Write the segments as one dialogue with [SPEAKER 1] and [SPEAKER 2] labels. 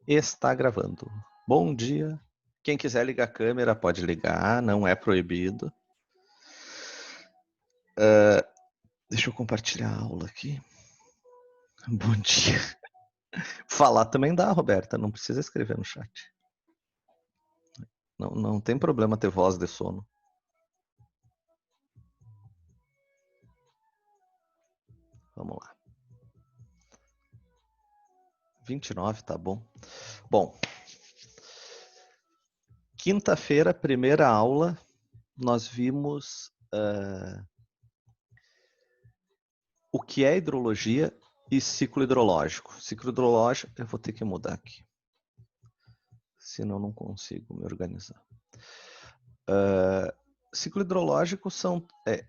[SPEAKER 1] Está gravando. Bom dia. Quem quiser ligar a câmera pode ligar, não é proibido. Deixa eu compartilhar a aula aqui. Bom dia. Falar também dá, Roberta, não precisa escrever no chat. Não tem problema ter voz de sono. Vamos lá. 29, tá bom. Bom, quinta-feira, primeira aula, nós vimos o que é hidrologia e ciclo hidrológico. Ciclo hidrológico, eu vou ter que mudar aqui, senão não consigo me organizar. Ciclo hidrológico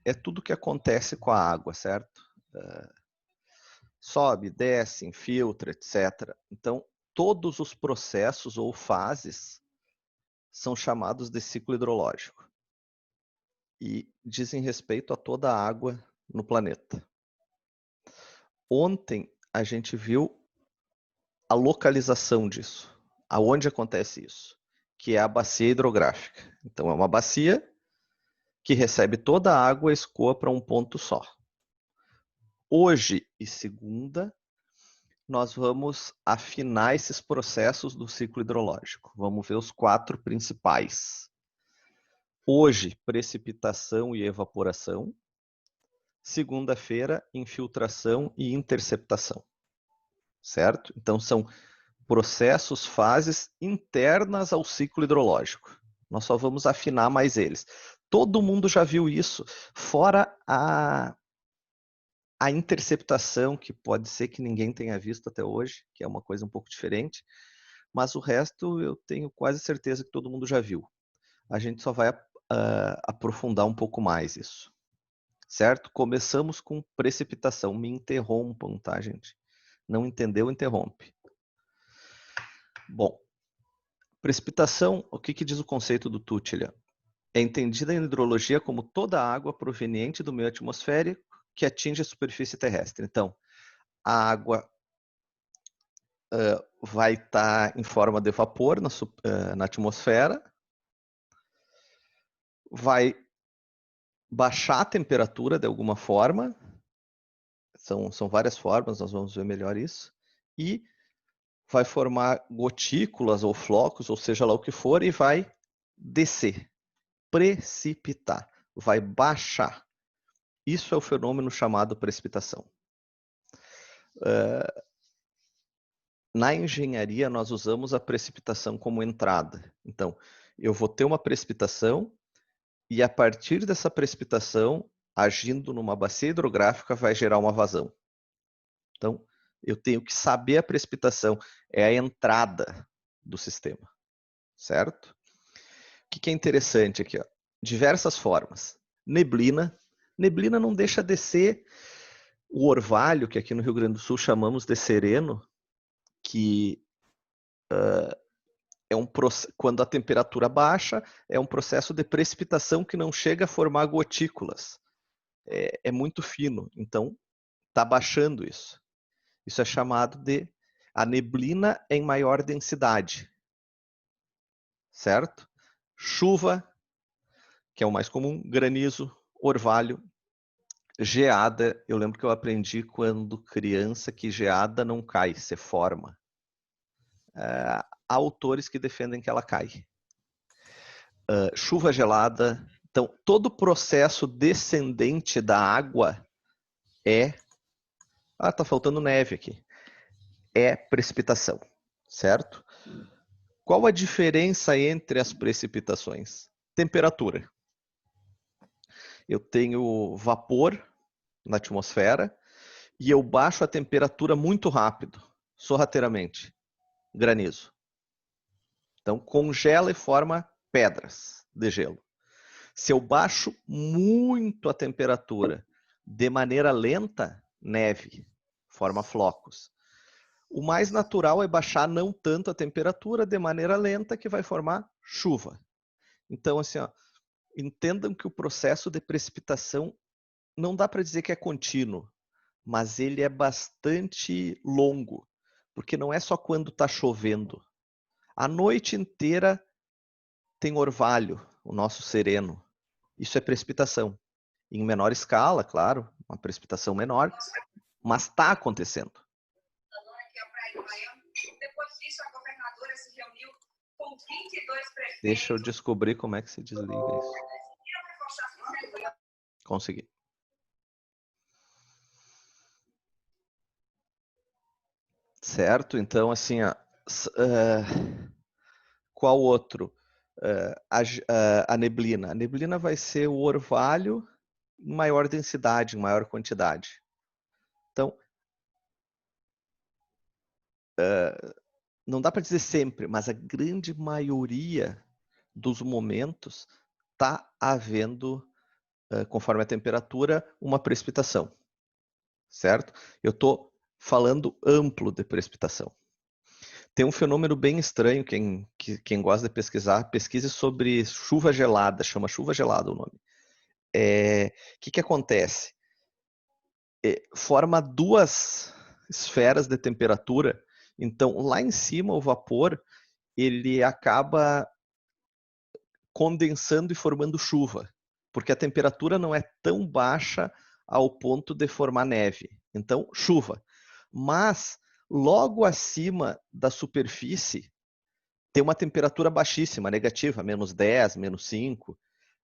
[SPEAKER 1] é tudo que acontece com a água, certo? Sobe, desce, infiltra, etc. Então, todos os processos ou fases são chamados de ciclo hidrológico e dizem respeito a toda a água no planeta. Ontem a gente viu a localização disso, aonde acontece isso, que é a bacia hidrográfica. Então, é uma bacia que recebe toda a água e escoa para um ponto só. Hoje e segunda, nós vamos afinar esses processos do ciclo hidrológico. Vamos ver os 4 principais. Hoje, precipitação e evaporação. Segunda-feira, infiltração e interceptação. Certo? Então, são processos, fases internas ao ciclo hidrológico. Nós só vamos afinar mais eles. Todo mundo já viu isso, fora a interceptação, que pode ser que ninguém tenha visto até hoje, que é uma coisa um pouco diferente, mas o resto eu tenho quase certeza que todo mundo já viu. A gente só vai aprofundar um pouco mais isso, certo? Começamos com precipitação. Me interrompam, tá, gente? Não entendeu, interrompe. Bom, precipitação, o que diz o conceito do Tuttilia? É entendida em hidrologia como toda a água proveniente do meio atmosférico que atinge a superfície terrestre. Então, a água vai estar em forma de vapor na atmosfera, vai baixar a temperatura de alguma forma, são várias formas, nós vamos ver melhor isso, e vai formar gotículas ou flocos, ou seja lá o que for, e vai descer, precipitar, vai baixar. Isso é o fenômeno chamado precipitação. Na engenharia, nós usamos a precipitação como entrada. Então, eu vou ter uma precipitação e a partir dessa precipitação, agindo numa bacia hidrográfica, vai gerar uma vazão. Então, eu tenho que saber a precipitação, é a entrada do sistema, certo? O que é interessante aqui? Ó? Diversas formas. Neblina. Neblina não deixa de ser o orvalho, que aqui no Rio Grande do Sul chamamos de sereno, que quando a temperatura baixa, é um processo de precipitação que não chega a formar gotículas. É muito fino, então está baixando isso. Isso é chamado de a neblina em maior densidade, certo? Chuva, que é o mais comum, granizo, orvalho, geada. Eu lembro que eu aprendi quando criança que geada não cai, se forma. Há autores que defendem que ela cai. Chuva gelada. Então, todo o processo descendente da água é... tá faltando neve aqui. É precipitação, certo? Qual a diferença entre as precipitações? Temperatura. Eu tenho vapor na atmosfera e eu baixo a temperatura muito rápido, sorrateiramente. Granizo. Então, congela e forma pedras de gelo. Se eu baixo muito a temperatura de maneira lenta, neve, forma flocos. O mais natural é baixar não tanto a temperatura de maneira lenta, que vai formar chuva. Então, assim, ó, entendam que o processo de precipitação não dá para dizer que é contínuo, mas ele é bastante longo, porque não é só quando está chovendo. A noite inteira tem orvalho, o nosso sereno. Isso é precipitação. Em menor escala, claro, uma precipitação menor, mas está acontecendo. Deixa eu descobrir como é que se desliga isso. Consegui. Certo? Então, assim, qual outro? A neblina. A neblina vai ser o orvalho em maior densidade, em maior quantidade. Então, não dá para dizer sempre, mas a grande maioria dos momentos está havendo, conforme a temperatura, uma precipitação. Certo? Eu estou falando amplo de precipitação. Tem um fenômeno bem estranho, quem gosta de pesquisar, pesquise sobre chuva gelada, chama chuva gelada o nome. Que acontece? Forma duas esferas de temperatura, então lá em cima o vapor ele acaba condensando e formando chuva, porque a temperatura não é tão baixa ao ponto de formar neve. Então, chuva. Mas logo acima da superfície tem uma temperatura baixíssima, negativa, -10, -5,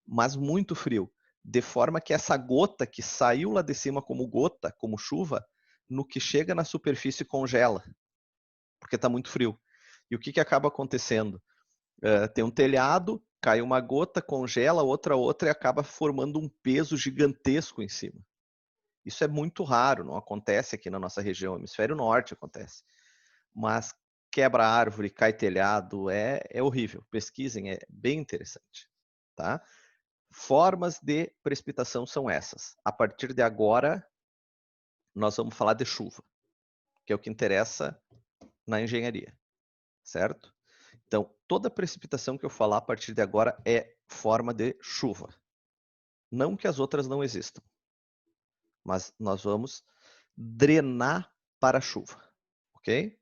[SPEAKER 1] mas muito frio. De forma que essa gota que saiu lá de cima como gota, como chuva, no que chega na superfície congela, porque está muito frio. E o que acaba acontecendo? Tem um telhado, cai uma gota, congela, outra e acaba formando um peso gigantesco em cima. Isso é muito raro, não acontece aqui na nossa região, hemisfério norte acontece. Mas quebra árvore, cai telhado, é horrível. Pesquisem, é bem interessante. Tá? Formas de precipitação são essas. A partir de agora, nós vamos falar de chuva, que é o que interessa na engenharia, certo? Então, toda precipitação que eu falar a partir de agora é forma de chuva. Não que as outras não existam, mas nós vamos drenar para a chuva, ok?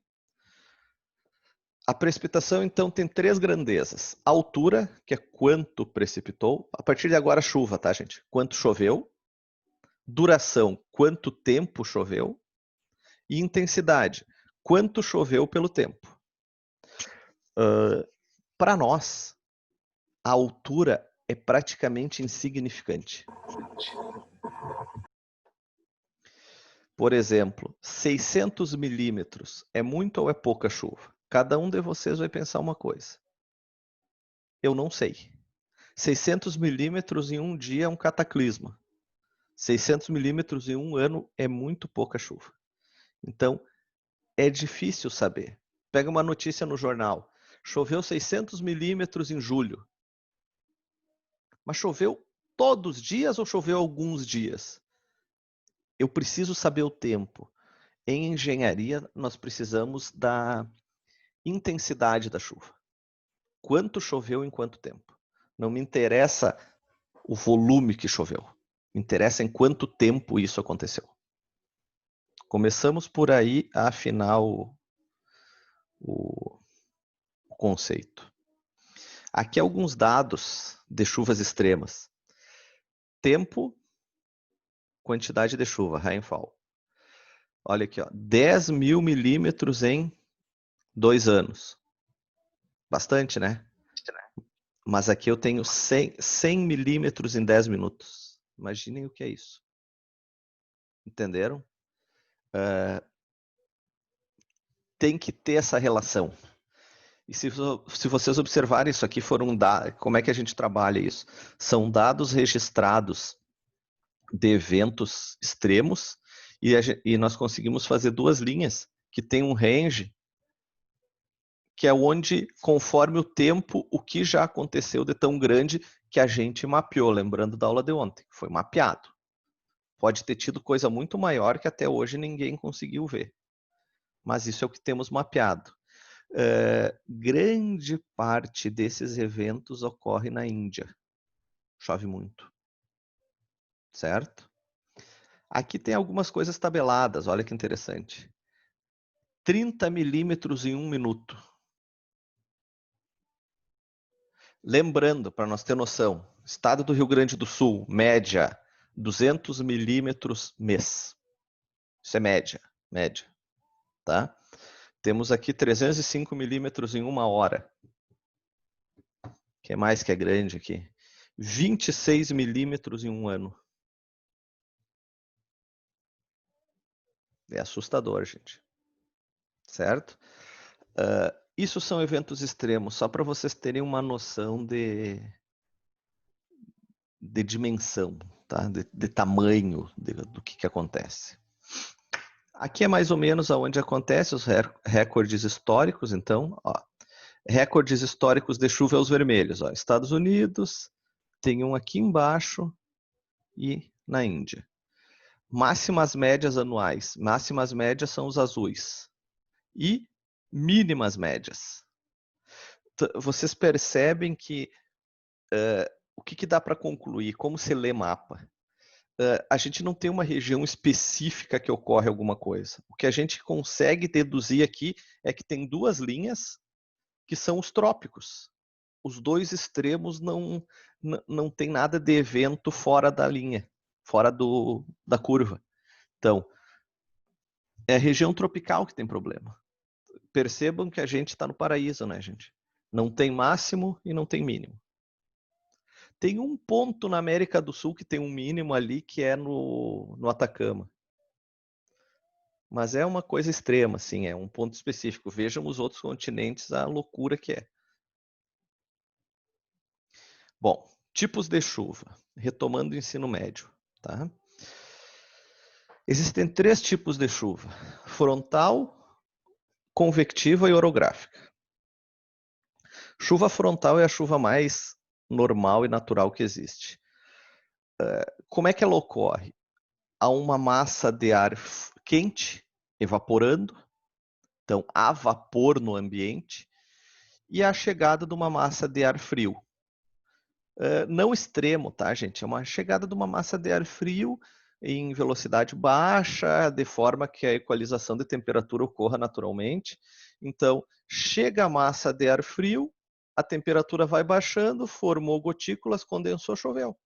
[SPEAKER 1] A precipitação, então, tem três grandezas. A altura, que é quanto precipitou. A partir de agora, chuva, tá, gente? Quanto choveu. Duração, quanto tempo choveu. E intensidade, quanto choveu pelo tempo. Para nós, a altura é praticamente insignificante. Por exemplo, 600 milímetros é muito ou é pouca chuva? Cada um de vocês vai pensar uma coisa. Eu não sei. 600 milímetros em um dia é um cataclisma. 600 milímetros em um ano é muito pouca chuva. Então, é difícil saber. Pega uma notícia no jornal. Choveu 600 milímetros em julho. Mas choveu todos os dias ou choveu alguns dias? Eu preciso saber o tempo. Em engenharia, nós precisamos da intensidade da chuva. Quanto choveu em quanto tempo? Não me interessa o volume que choveu. Me interessa em quanto tempo isso aconteceu. Começamos por aí a afinar o conceito. Aqui alguns dados de chuvas extremas. Tempo, quantidade de chuva, rainfall. Olha aqui, ó, 10 mil milímetros em 2 anos. Bastante, né? Mas aqui eu tenho 100 milímetros em 10 minutos. Imaginem o que é isso. Entenderam? Tem que ter essa relação. E se vocês observarem, isso aqui foram dados. Como é que a gente trabalha isso? São dados registrados de eventos extremos e nós conseguimos fazer duas linhas que tem um range que é onde, conforme o tempo, o que já aconteceu de tão grande que a gente mapeou, lembrando da aula de ontem, foi mapeado. Pode ter tido coisa muito maior que até hoje ninguém conseguiu ver. Mas isso é o que temos mapeado. Grande parte desses eventos ocorre na Índia. Chove muito. Certo? Aqui tem algumas coisas tabeladas, olha que interessante. 30 milímetros em 1 minuto. Lembrando, para nós ter noção, estado do Rio Grande do Sul, média, 200 milímetros mês. Isso é média, tá? Temos aqui 305 milímetros em 1 hora. O que mais que é grande aqui? 26 milímetros em 1 ano. É assustador, gente. Certo? Isso são eventos extremos, só para vocês terem uma noção de dimensão, tá? de tamanho do que acontece. Aqui é mais ou menos onde acontece os recordes históricos, então, ó, recordes históricos de chuva aos vermelhos, ó, Estados Unidos, tem um aqui embaixo e na Índia. Máximas médias anuais, máximas médias são os azuis e mínimas médias. Vocês percebem que o que dá para concluir, como se lê mapa? A gente não tem uma região específica que ocorre alguma coisa. O que a gente consegue deduzir aqui é que tem duas linhas que são os trópicos. Os dois extremos não tem nada de evento fora da linha, fora da curva. Então, é a região tropical que tem problema. Percebam que a gente está no paraíso, né, gente? Não tem máximo e não tem mínimo. Tem um ponto na América do Sul que tem um mínimo ali, que é no Atacama. Mas é uma coisa extrema, assim, é um ponto específico. Vejam os outros continentes, a loucura que é. Bom, tipos de chuva. Retomando o ensino médio, tá? Existem 3 tipos de chuva: frontal, convectiva e orográfica. Chuva frontal é a chuva mais normal e natural que existe. Como é que ela ocorre? Há uma massa de ar quente evaporando, então há vapor no ambiente, e a chegada de uma massa de ar frio. Não extremo, tá, gente? É uma chegada de uma massa de ar frio em velocidade baixa, de forma que a equalização de temperatura ocorra naturalmente. Então, chega a massa de ar frio, a temperatura vai baixando, formou gotículas, condensou, choveu.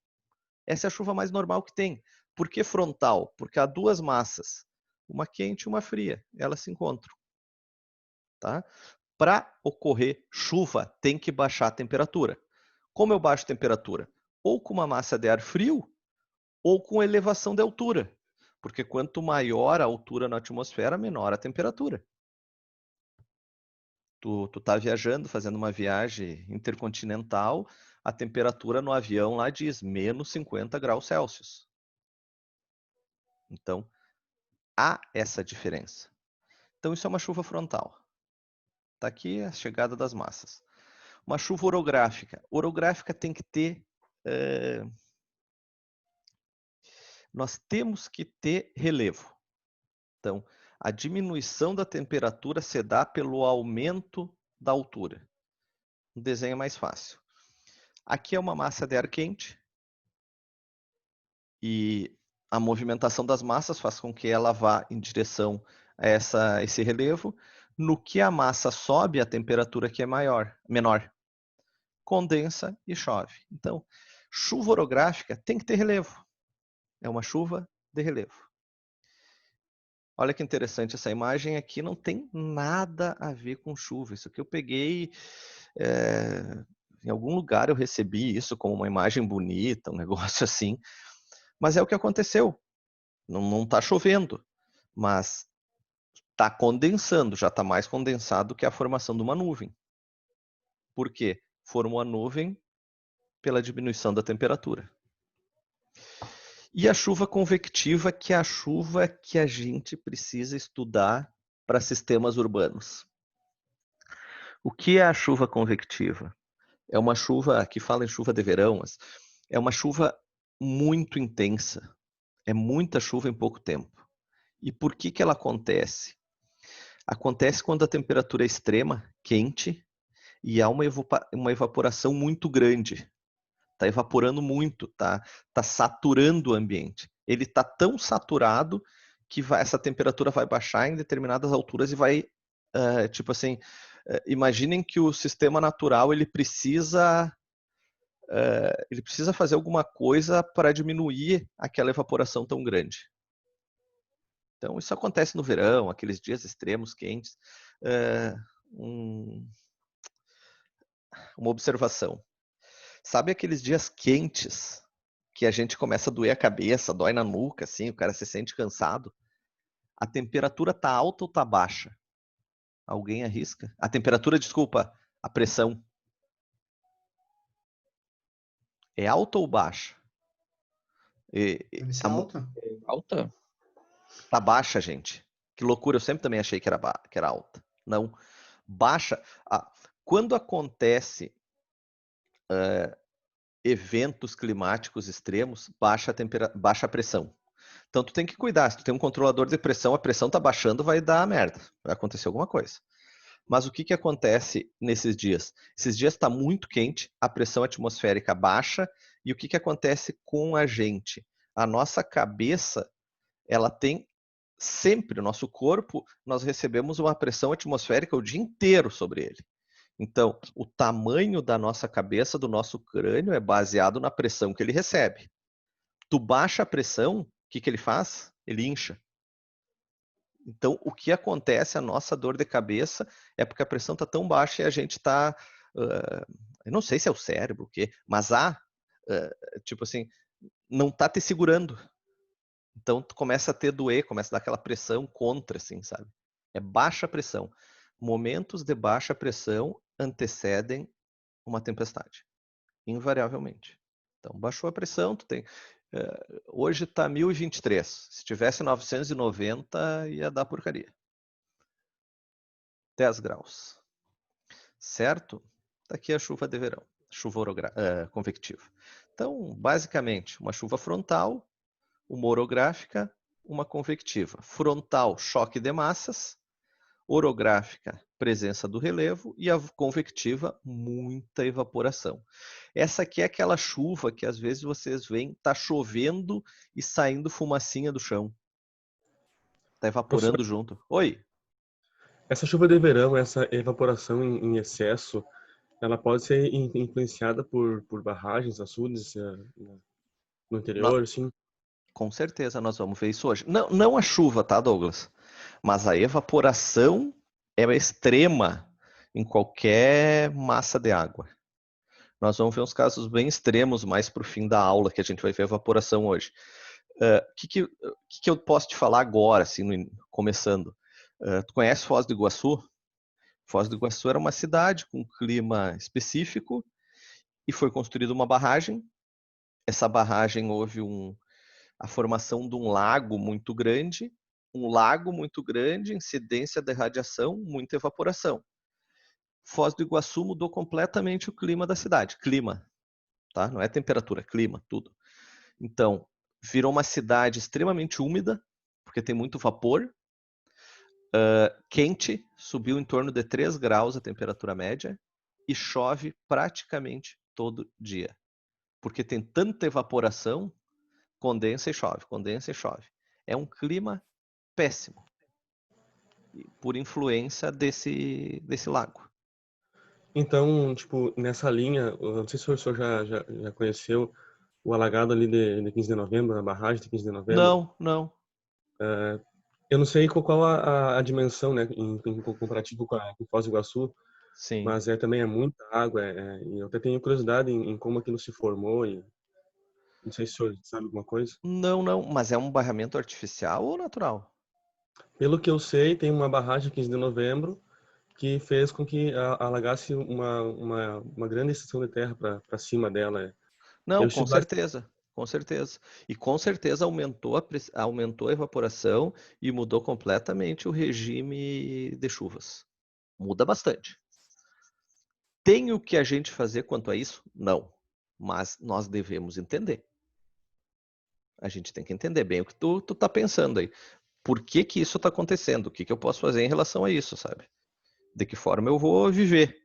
[SPEAKER 1] Essa é a chuva mais normal que tem. Por que frontal? Porque há duas massas, uma quente e uma fria, elas se encontram. Tá? Para ocorrer chuva, tem que baixar a temperatura. Como eu baixo a temperatura? Ou com uma massa de ar frio, ou com elevação de altura. Porque quanto maior a altura na atmosfera, menor a temperatura. Tu tá viajando, fazendo uma viagem intercontinental, a temperatura no avião lá diz menos 50 graus Celsius. Então, há essa diferença. Então, isso é uma chuva frontal. Está aqui a chegada das massas. Uma chuva orográfica. Orográfica tem que ter... nós temos que ter relevo. Então, a diminuição da temperatura se dá pelo aumento da altura. O desenho é mais fácil. Aqui é uma massa de ar quente e a movimentação das massas faz com que ela vá em direção a esse relevo. No que a massa sobe, a temperatura aqui é menor. Condensa e chove. Então, chuva orográfica tem que ter relevo. É uma chuva de relevo. Olha que interessante, essa imagem aqui não tem nada a ver com chuva. Isso aqui eu peguei, em algum lugar eu recebi isso como uma imagem bonita, um negócio assim. Mas é o que aconteceu. Não está chovendo, mas está condensando, já está mais condensado que a formação de uma nuvem. Por quê? Formou a nuvem pela diminuição da temperatura. E a chuva convectiva, que é a chuva que a gente precisa estudar para sistemas urbanos. O que é a chuva convectiva? É uma chuva, aqui fala em chuva de verão, mas é uma chuva muito intensa. É muita chuva em pouco tempo. E por que ela acontece? Acontece quando a temperatura é extrema, quente, e há uma evaporação muito grande. Está evaporando muito, tá saturando o ambiente. Ele está tão saturado que essa temperatura vai baixar em determinadas alturas e vai, tipo assim, imaginem que o sistema natural ele precisa ele precisa fazer alguma coisa para diminuir aquela evaporação tão grande. Então, isso acontece no verão, aqueles dias extremos, quentes. Uma observação. Sabe aqueles dias quentes que a gente começa a doer a cabeça, dói na nuca, assim, o cara se sente cansado? A temperatura tá alta ou tá baixa? Alguém arrisca? A temperatura, desculpa, a pressão. É alta ou baixa?
[SPEAKER 2] Deve ser
[SPEAKER 1] Tá,
[SPEAKER 2] alta.
[SPEAKER 3] Alta?
[SPEAKER 1] tá baixa, gente. Que loucura, eu sempre também achei que era alta. Não. Baixa. Quando acontece eventos climáticos extremos, baixa a pressão. Então tu tem que cuidar. Se tu tem um controlador de pressão, a pressão tá baixando, vai dar merda. Vai acontecer alguma coisa. Mas o que acontece nesses dias? Esses dias está muito quente, a pressão atmosférica baixa, e o que acontece com a gente? A nossa cabeça, ela tem sempre, o nosso corpo, nós recebemos uma pressão atmosférica o dia inteiro sobre ele. Então, o tamanho da nossa cabeça, do nosso crânio, é baseado na pressão que ele recebe. Tu baixa a pressão, o que ele faz? Ele incha. Então, o que acontece, a nossa dor de cabeça, é porque a pressão está tão baixa e a gente está. Eu não sei se é o cérebro, o quê, mas tipo assim, não está te segurando. Então, tu começa a ter doer, começa a dar aquela pressão contra, assim, sabe? É baixa pressão. Momentos de baixa pressão antecedem uma tempestade, invariavelmente. Então, baixou a pressão, tu tem. Hoje está 1023. Se tivesse 990, ia dar porcaria. 10 graus. Certo? Está aqui a chuva de verão, chuva convectiva. Então, basicamente, uma chuva frontal, uma orográfica, uma convectiva. Frontal, choque de massas. Orográfica, presença do relevo. E a convectiva, muita evaporação. Essa aqui é aquela chuva que às vezes vocês veem, tá chovendo e saindo fumacinha do chão. Tá
[SPEAKER 4] Professor,
[SPEAKER 1] evaporando junto. Oi.
[SPEAKER 4] essa chuva de verão, essa evaporação em excesso, ela pode ser influenciada por barragens, açudes no
[SPEAKER 1] Não,
[SPEAKER 4] interior, assim?
[SPEAKER 1] com certeza nós vamos ver isso hoje. Não, não a chuva, tá, Douglas? Mas a evaporação é extrema em qualquer massa de água. Nós vamos ver uns casos bem extremos mais para o fim da aula, que a gente vai ver a evaporação hoje. O que eu posso te falar agora, assim, começando? Tu conhece Foz do Iguaçu? Foz do Iguaçu era uma cidade com um clima específico e foi construída uma barragem. Essa barragem houve a formação de um lago muito grande, incidência de radiação, muita evaporação. Foz do Iguaçu mudou completamente o clima da cidade. Clima, tá? Não é temperatura, clima, tudo. Então, virou uma cidade extremamente úmida, porque tem muito vapor, quente, subiu em torno de 3 graus a temperatura média, e chove praticamente todo dia. Porque tem tanta evaporação, condensa e chove, condensa e chove. É um clima péssimo, por influência desse lago.
[SPEAKER 4] Então, tipo, nessa linha, eu não sei se o senhor já conheceu o alagado ali de 15 de novembro, a barragem de 15 de novembro.
[SPEAKER 1] Não, não.
[SPEAKER 4] Eu não sei qual a dimensão, né, em comparativo com Foz do Iguaçu,
[SPEAKER 1] Sim.
[SPEAKER 4] mas também é muita água, e eu até tenho curiosidade em como aquilo se formou, e não sei se o senhor sabe alguma coisa.
[SPEAKER 1] Não, não. Mas é um barramento artificial ou natural?
[SPEAKER 4] Pelo que eu sei, tem uma barragem 15 de novembro que fez com que alagasse uma grande extensão de terra para cima dela.
[SPEAKER 1] Não,
[SPEAKER 4] Eu
[SPEAKER 1] com
[SPEAKER 4] estive lá.
[SPEAKER 1] certeza. Com certeza. E com certeza aumentou a evaporação e mudou completamente o regime de chuvas. Muda bastante. Tem o que a gente fazer quanto a isso? Não. Mas nós devemos entender. A gente tem que entender bem o que tu tá pensando aí. Por que isso está acontecendo? O que eu posso fazer em relação a isso, sabe? De que forma eu vou viver?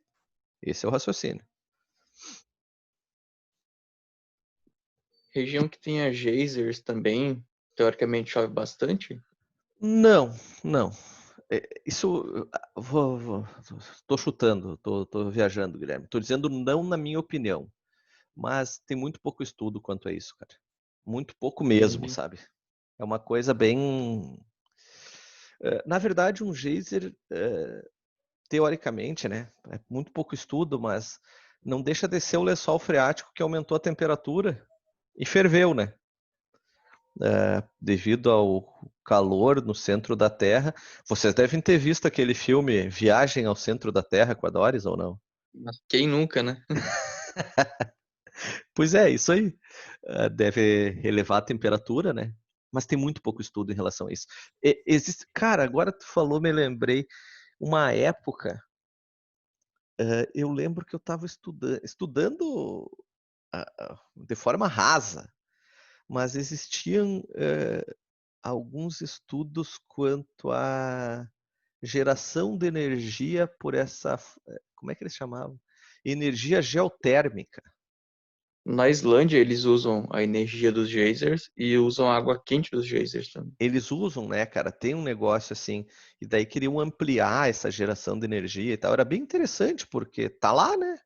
[SPEAKER 1] Esse é o raciocínio.
[SPEAKER 3] Região que tenha geysers também, teoricamente chove bastante?
[SPEAKER 1] Não, não. Isso, tô chutando, tô viajando, Guilherme. Tô dizendo não na minha opinião. mas tem muito pouco estudo quanto a isso, cara. Muito pouco mesmo,
[SPEAKER 3] Uhum.
[SPEAKER 1] sabe? É uma coisa bem... Na verdade, um geyser, teoricamente, né? É muito pouco estudo, mas não deixa de ser o lençol freático que aumentou a temperatura e ferveu, né? Devido ao calor no centro da Terra. Vocês devem ter visto aquele filme Viagem ao Centro da Terra com a Doris, ou não?
[SPEAKER 3] Mas quem nunca, né?
[SPEAKER 1] Pois é, isso aí. Deve elevar a temperatura, né? Mas tem muito pouco estudo em relação a isso. Existe... Cara, agora tu falou, me lembrei, uma época, eu lembro que eu estava estudando de forma rasa, mas existiam alguns estudos quanto à geração de energia por essa, como é que eles chamavam? Energia geotérmica.
[SPEAKER 3] Na Islândia, eles usam a energia dos geysers e usam a água quente dos geysers também.
[SPEAKER 1] Eles usam, né, cara? Tem um negócio assim, e daí queriam ampliar essa geração de energia e tal. Era bem interessante, porque tá lá, né?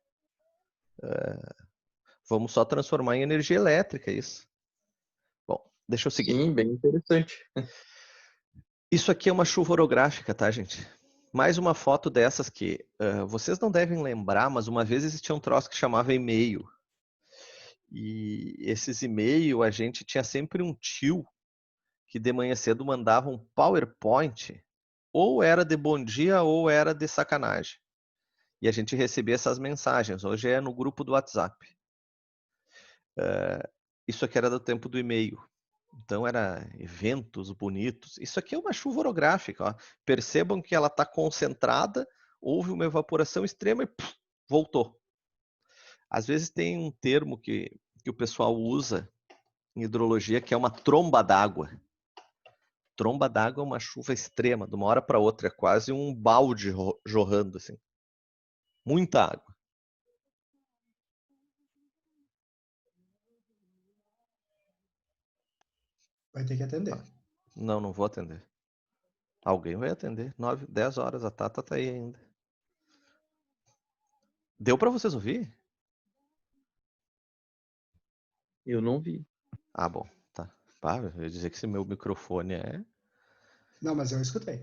[SPEAKER 1] Vamos só transformar em energia elétrica isso. Bom, deixa eu seguir.
[SPEAKER 3] Sim, bem interessante.
[SPEAKER 1] Isso aqui é uma chuva orográfica, tá, gente? Mais uma foto dessas que vocês não devem lembrar, mas uma vez existia um troço que chamava e-mail. E esses e-mail, a gente tinha sempre um tio que de manhã cedo mandava um PowerPoint, ou era de bom dia ou era de sacanagem. E a gente recebia essas mensagens. Hoje é no grupo do WhatsApp. Isso aqui era do tempo do e-mail. Então era eventos bonitos. Isso aqui é uma chuva orográfica. Ó. Percebam que ela está concentrada, houve uma evaporação extrema e voltou. Às vezes tem um termo que o pessoal usa em hidrologia que é uma tromba d'água. Tromba d'água é uma chuva extrema, de uma hora para outra. É quase um balde jorrando, assim. Muita água.
[SPEAKER 2] Vai ter que atender.
[SPEAKER 1] Não, não vou atender. Alguém vai atender. 9, 10 horas, a Tata tá aí ainda. Deu para vocês ouvir?
[SPEAKER 3] Eu não vi.
[SPEAKER 1] Ah, bom, tá. Pá, eu ia dizer que esse meu microfone
[SPEAKER 2] Não, mas eu escutei.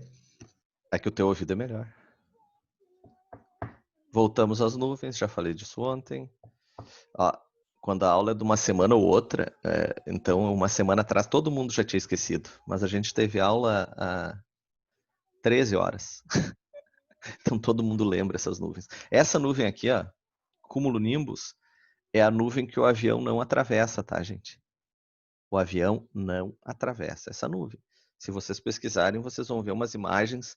[SPEAKER 1] é que o teu ouvido é melhor. Voltamos às nuvens, já falei disso ontem. Ó, quando a aula é de uma semana ou outra, então uma semana atrás todo mundo já tinha esquecido, mas a gente teve aula há 13 horas. Então todo mundo lembra essas nuvens. Essa nuvem aqui, ó, cumulonimbus, é a nuvem que o avião não atravessa, tá, gente? O avião não atravessa essa nuvem. Se vocês pesquisarem, vocês vão ver umas imagens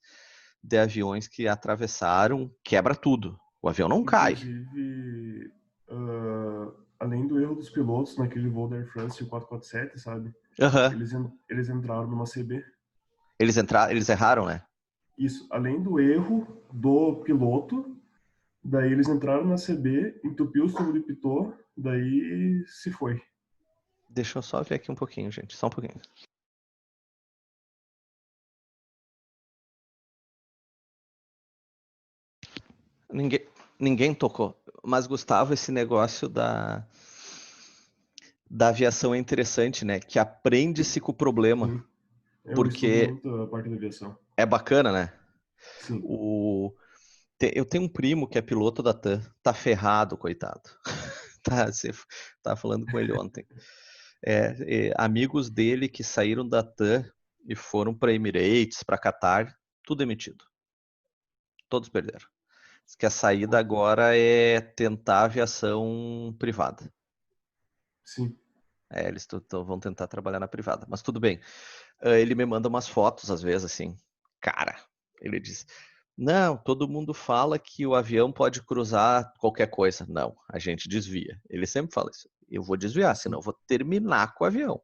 [SPEAKER 1] de aviões que atravessaram, quebra tudo. O avião não cai.
[SPEAKER 4] Inclusive, além do erro dos pilotos naquele voo da Air France 447, sabe?
[SPEAKER 1] Uhum.
[SPEAKER 4] Eles entraram numa CB.
[SPEAKER 1] Eles erraram, né?
[SPEAKER 4] Isso, além do erro do piloto, daí eles entraram na CB, entupiu o tubo de pitot, daí se foi.
[SPEAKER 1] Deixa eu só ver aqui um pouquinho, gente. Só um pouquinho. Ninguém tocou. Mas, Gustavo, esse negócio da aviação é interessante, né? Que aprende-se com o problema.
[SPEAKER 4] Sim. Eu estudo
[SPEAKER 1] Porque
[SPEAKER 4] muito a parte da aviação.
[SPEAKER 1] é bacana, né?
[SPEAKER 4] Sim.
[SPEAKER 1] Eu tenho um primo que é piloto da TAM. Tá ferrado, coitado. Você tava falando com ele ontem. Amigos dele que saíram da TAM e foram para Emirates, para Qatar, tudo demitido. Todos perderam. Diz que a saída agora é tentar aviação privada.
[SPEAKER 4] Sim.
[SPEAKER 1] Eles vão tentar trabalhar na privada, mas tudo bem. Ele me manda umas fotos às vezes assim. Cara, ele diz: não, todo mundo fala que o avião pode cruzar qualquer coisa. Não, a gente desvia. Ele sempre fala isso. Eu vou desviar, senão eu vou terminar com o avião.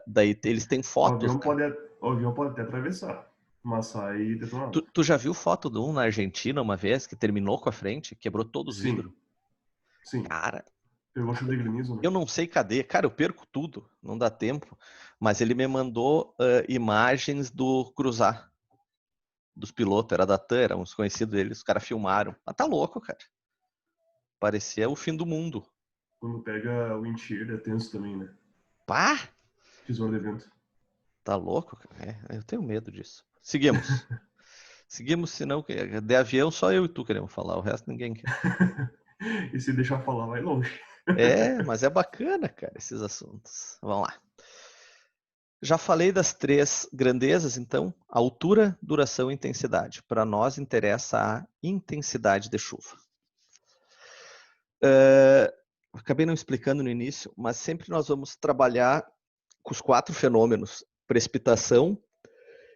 [SPEAKER 1] Daí eles têm
[SPEAKER 4] O
[SPEAKER 1] fotos,
[SPEAKER 4] avião
[SPEAKER 1] né?
[SPEAKER 4] pode até atravessar, mas sai detonado.
[SPEAKER 1] Tu já viu foto de um na Argentina uma vez que terminou com a frente, quebrou todos os vidros?
[SPEAKER 4] Sim. Sim.
[SPEAKER 1] Cara,
[SPEAKER 4] Pegou chuva de granizo, né?
[SPEAKER 1] eu não sei cadê. Cara, eu perco tudo, não dá tempo. Mas ele me mandou imagens do cruzar, dos pilotos, era da TAM, eram uns conhecidos deles, os caras filmaram. Mas tá louco, cara. Parecia o fim do mundo.
[SPEAKER 4] Quando pega o wind shear é tenso também, né?
[SPEAKER 1] Pá!
[SPEAKER 4] Tesouro de evento.
[SPEAKER 1] Tá louco? Eu tenho medo disso. Seguimos. Seguimos, senão de avião só eu e tu queremos falar, o resto ninguém quer.
[SPEAKER 4] E se deixar falar, vai longe.
[SPEAKER 1] Mas é bacana, cara, esses assuntos. Vamos lá. Já falei das 3 grandezas, então, altura, duração e intensidade. Para nós interessa a intensidade de chuva. Acabei não explicando no início, mas sempre nós vamos trabalhar com os 4 fenômenos: precipitação,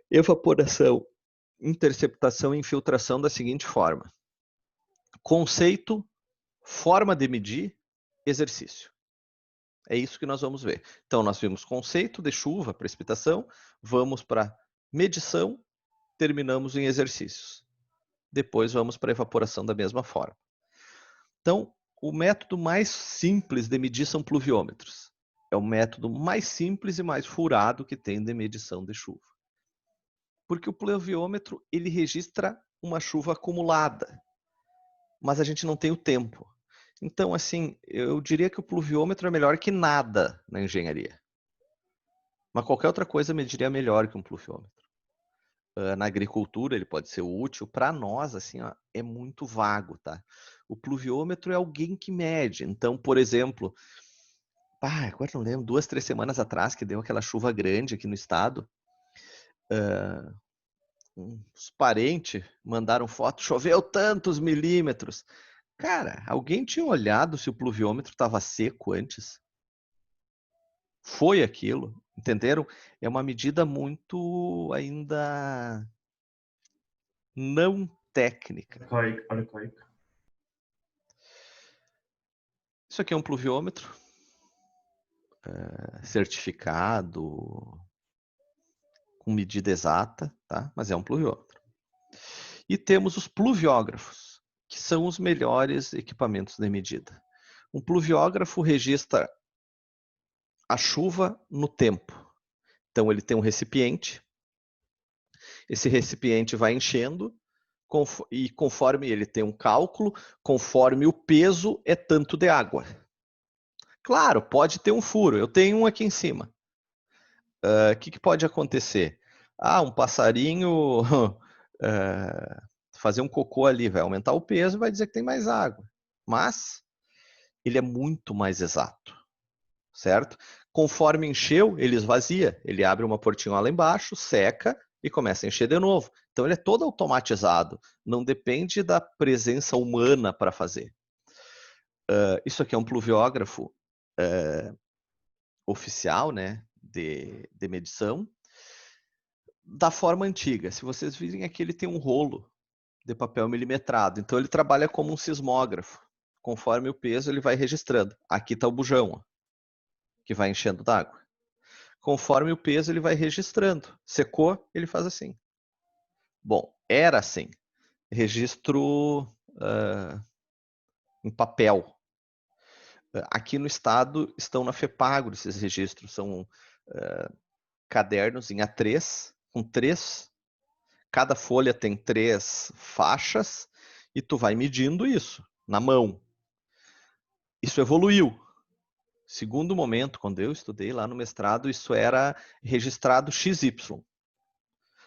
[SPEAKER 1] evaporação, interceptação e infiltração da seguinte forma: conceito, forma de medir, exercício. É isso que nós vamos ver. Então, nós vimos conceito de chuva, precipitação, vamos para medição, terminamos em exercícios. Depois vamos para a evaporação da mesma forma. Então, o método mais simples de medir são pluviômetros. É o método mais simples e mais furado que tem de medição de chuva. Porque o pluviômetro, ele registra uma chuva acumulada, mas a gente não tem o tempo. Então, assim, eu diria que o pluviômetro é melhor que nada na engenharia. Mas qualquer outra coisa mediria melhor que um pluviômetro. Na agricultura ele pode ser útil. Para nós, assim, ó, é muito vago, tá? O pluviômetro é alguém que mede. Então, por exemplo, agora não lembro, 2, 3 semanas atrás que deu aquela chuva grande aqui no estado, os parentes mandaram foto, choveu tantos milímetros. Cara, alguém tinha olhado se o pluviômetro estava seco antes? Foi aquilo, entenderam? É uma medida muito ainda não técnica.
[SPEAKER 4] Arcaica.
[SPEAKER 1] Isso aqui é um pluviômetro certificado, com medida exata, tá? Mas é um pluviômetro. E temos os pluviógrafos, que são os melhores equipamentos de medida. Um pluviógrafo registra a chuva no tempo. Então ele tem um recipiente, esse recipiente vai enchendo, e conforme ele tem um cálculo, conforme o peso é tanto de água. Claro, pode ter um furo, eu tenho um aqui em cima. O que pode acontecer? Um passarinho fazer um cocô ali, vai aumentar o peso e vai dizer que tem mais água. Mas ele é muito mais exato, certo? Conforme encheu, ele esvazia. Ele abre uma portinhola lá embaixo, seca e começa a encher de novo. Então ele é todo automatizado. Não depende da presença humana para fazer. Isso aqui é um pluviógrafo oficial, né, de medição. Da forma antiga. Se vocês virem aqui, ele tem um rolo de papel milimetrado. Então ele trabalha como um sismógrafo. Conforme o peso, ele vai registrando. Aqui está o bujão, ó, que vai enchendo d'água. Conforme o peso, ele vai registrando. Secou, ele faz assim. Bom, era assim. Registro em papel. Aqui no estado estão na FEPAGRO esses registros. São cadernos em A3, com 3. Cada folha tem 3 faixas e tu vai medindo isso na mão. Isso evoluiu. Segundo momento, quando eu estudei lá no mestrado, isso era registrado XY.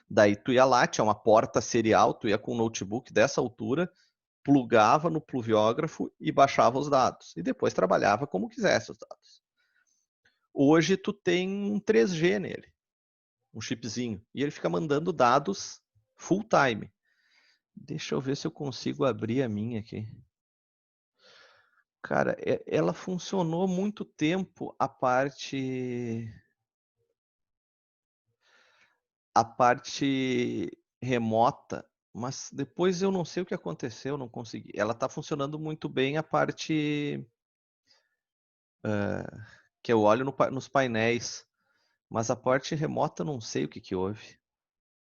[SPEAKER 1] Daí tu ia lá, tinha uma porta serial, tu ia com um notebook dessa altura, plugava no pluviógrafo e baixava os dados. E depois trabalhava como quisesse os dados. Hoje tu tem um 3G nele, um chipzinho, e ele fica mandando dados full time. Deixa eu ver se eu consigo abrir a minha aqui. Cara, ela funcionou muito tempo a parte remota, mas depois eu não sei o que aconteceu, não consegui. Ela está funcionando muito bem a parte que eu olho nos painéis, mas a parte remota eu não sei o que houve.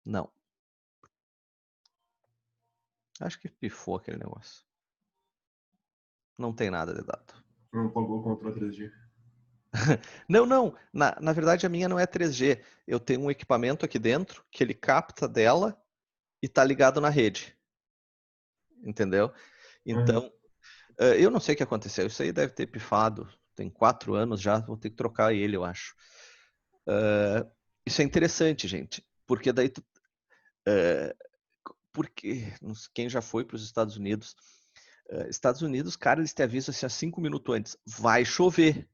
[SPEAKER 1] Não. Acho que pifou aquele negócio. Não tem nada de dado.
[SPEAKER 4] Não pagou contra 3G.
[SPEAKER 1] Não. Na verdade, a minha não é 3G. Eu tenho um equipamento aqui dentro que ele capta dela e está ligado na rede. Entendeu? Então, Eu não sei o que aconteceu. Isso aí deve ter pifado. Tem 4 anos já, vou ter que trocar ele, eu acho. Isso é interessante, gente. Porque daí porque quem já foi para os Estados Unidos, cara, eles te avisam assim, 5 minutos antes, vai chover.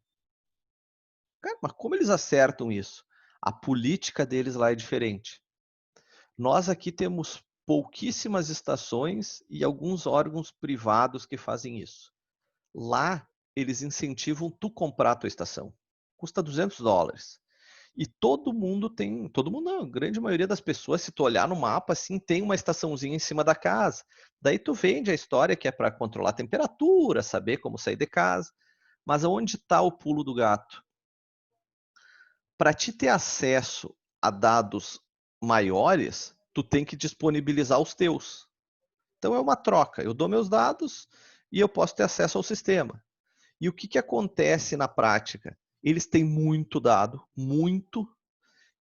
[SPEAKER 1] Cara, mas como eles acertam isso? A política deles lá é diferente. Nós aqui temos pouquíssimas estações e alguns órgãos privados que fazem isso. Lá, eles incentivam tu comprar a tua estação. Custa $200. E todo mundo não, a grande maioria das pessoas, se tu olhar no mapa, assim, tem uma estaçãozinha em cima da casa. Daí tu vende a história que é para controlar a temperatura, saber como sair de casa. Mas aonde está o pulo do gato? Para te ter acesso a dados maiores, tu tem que disponibilizar os teus. Então é uma troca. Eu dou meus dados e eu posso ter acesso ao sistema. E o que acontece na prática? Eles têm muito dado, muito.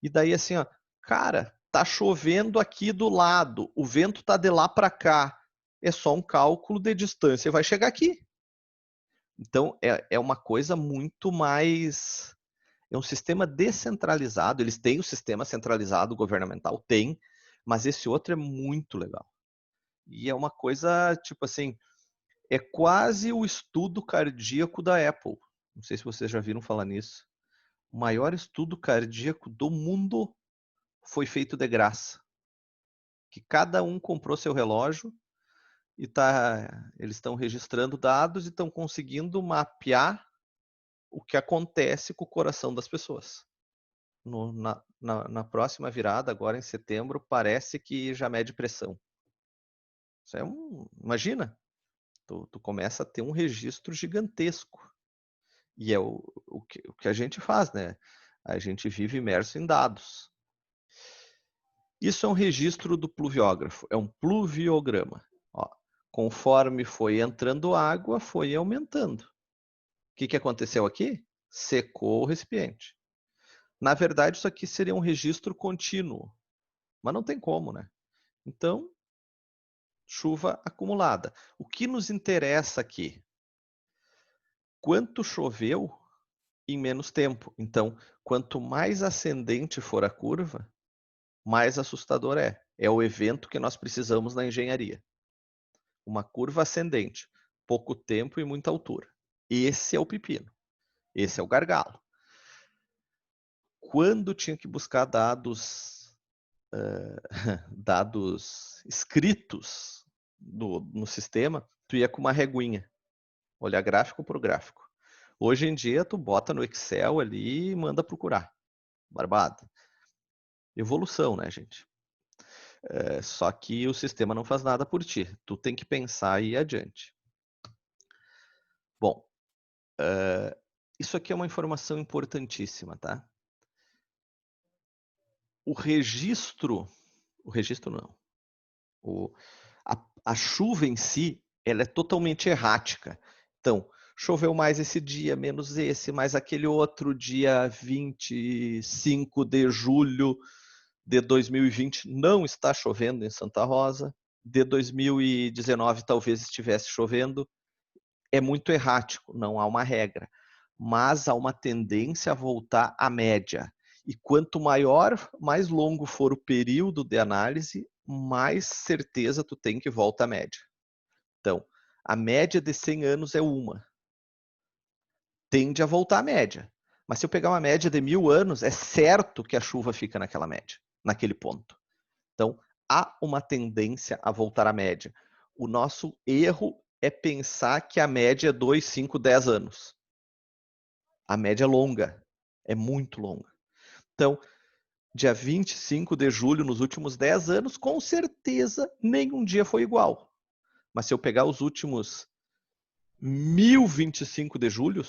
[SPEAKER 1] E daí assim, ó, cara, tá chovendo aqui do lado, o vento tá de lá para cá. É só um cálculo de distância e vai chegar aqui. Então é uma coisa muito mais. É um sistema descentralizado. Eles têm o sistema centralizado governamental, tem, mas esse outro é muito legal. E é uma coisa, tipo assim, é quase o estudo cardíaco da Apple. Não sei se vocês já viram falar nisso. O maior estudo cardíaco do mundo foi feito de graça. Que cada um comprou seu relógio e eles estão registrando dados e estão conseguindo mapear o que acontece com o coração das pessoas. Na próxima virada, agora em setembro, parece que já mede pressão. Isso é imagina, tu começa a ter um registro gigantesco. E é o que a gente faz, né? A gente vive imerso em dados. Isso é um registro do pluviógrafo, é um pluviograma. Ó, conforme foi entrando água, foi aumentando. O que aconteceu aqui? Secou o recipiente. Na verdade, isso aqui seria um registro contínuo, mas não tem como, né? Então, chuva acumulada. O que nos interessa aqui? Quanto choveu em menos tempo. Então, quanto mais ascendente for a curva, mais assustador é. É o evento que nós precisamos na engenharia. Uma curva ascendente, pouco tempo e muita altura. Esse é o pepino. Esse é o gargalo. Quando tinha que buscar dados escritos no sistema, tu ia com uma reguinha, olhar gráfico por gráfico. Hoje em dia, tu bota no Excel ali e manda procurar. Barbado. Evolução, né, gente? Só que o sistema não faz nada por ti. Tu tem que pensar e ir adiante. Bom, isso aqui é uma informação importantíssima, tá? O registro não. A chuva em si, ela é totalmente errática. Então, choveu mais esse dia, menos esse, mais aquele outro dia 25 de julho de 2020 não está chovendo em Santa Rosa. De 2019 talvez estivesse chovendo. É muito errático, não há uma regra. Mas há uma tendência a voltar à média. E quanto maior, mais longo for o período de análise, mais certeza tu tem que volta à média. Então, a média de 100 anos é uma. Tende a voltar à média. Mas se eu pegar uma média de 1000 anos, é certo que a chuva fica naquela média, naquele ponto. Então, há uma tendência a voltar à média. O nosso erro é pensar que a média é 2, 5, 10 anos. A média é longa, é muito longa. Então, dia 25 de julho, nos últimos 10 anos, com certeza nenhum dia foi igual. Mas se eu pegar os últimos 1025 de julho,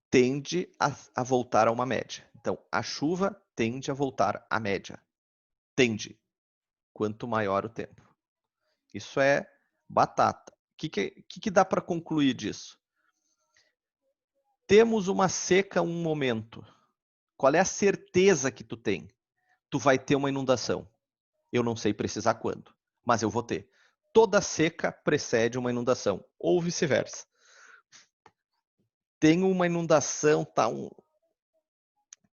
[SPEAKER 1] tende a voltar a uma média. Então, a chuva tende a voltar à média. Tende. Quanto maior o tempo. Isso é batata. O que dá para concluir disso? Temos uma seca um momento. Qual é a certeza que tu tem? Tu vai ter uma inundação. Eu não sei precisar quando, mas eu vou ter. toda seca precede uma inundação, ou vice-versa. Tem uma inundação, tá um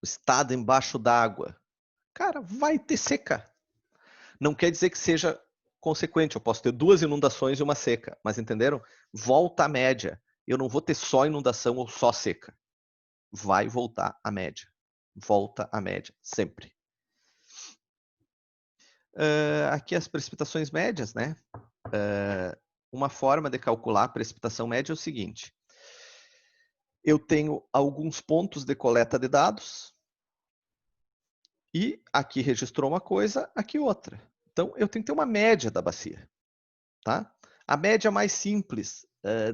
[SPEAKER 1] estado embaixo d'água. Cara, vai ter seca. Não quer dizer que seja consequente. Eu posso ter 2 inundações e uma seca. Mas entenderam? Volta à média. Eu não vou ter só inundação ou só seca. Vai voltar à média. Volta à média, sempre. Aqui as precipitações médias, né? Uma forma de calcular a precipitação média é o seguinte. Eu tenho alguns pontos de coleta de dados e aqui registrou uma coisa, aqui outra. Então, eu tenho que ter uma média da bacia. Tá? A média mais simples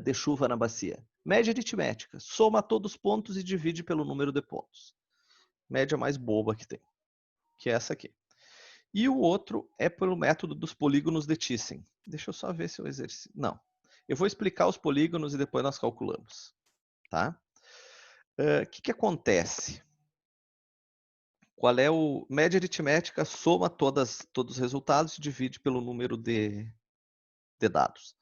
[SPEAKER 1] de chuva na bacia. Média aritmética. Soma todos os pontos e divide pelo número de pontos. Média mais boba que tem. Que é essa aqui. E o outro é pelo método dos polígonos de Thyssen. Deixa eu só ver se eu exercício. Não. Eu vou explicar os polígonos e depois nós calculamos. Tá? Que acontece? Qual é o média aritmética? Soma todos os resultados e divide pelo número de dados.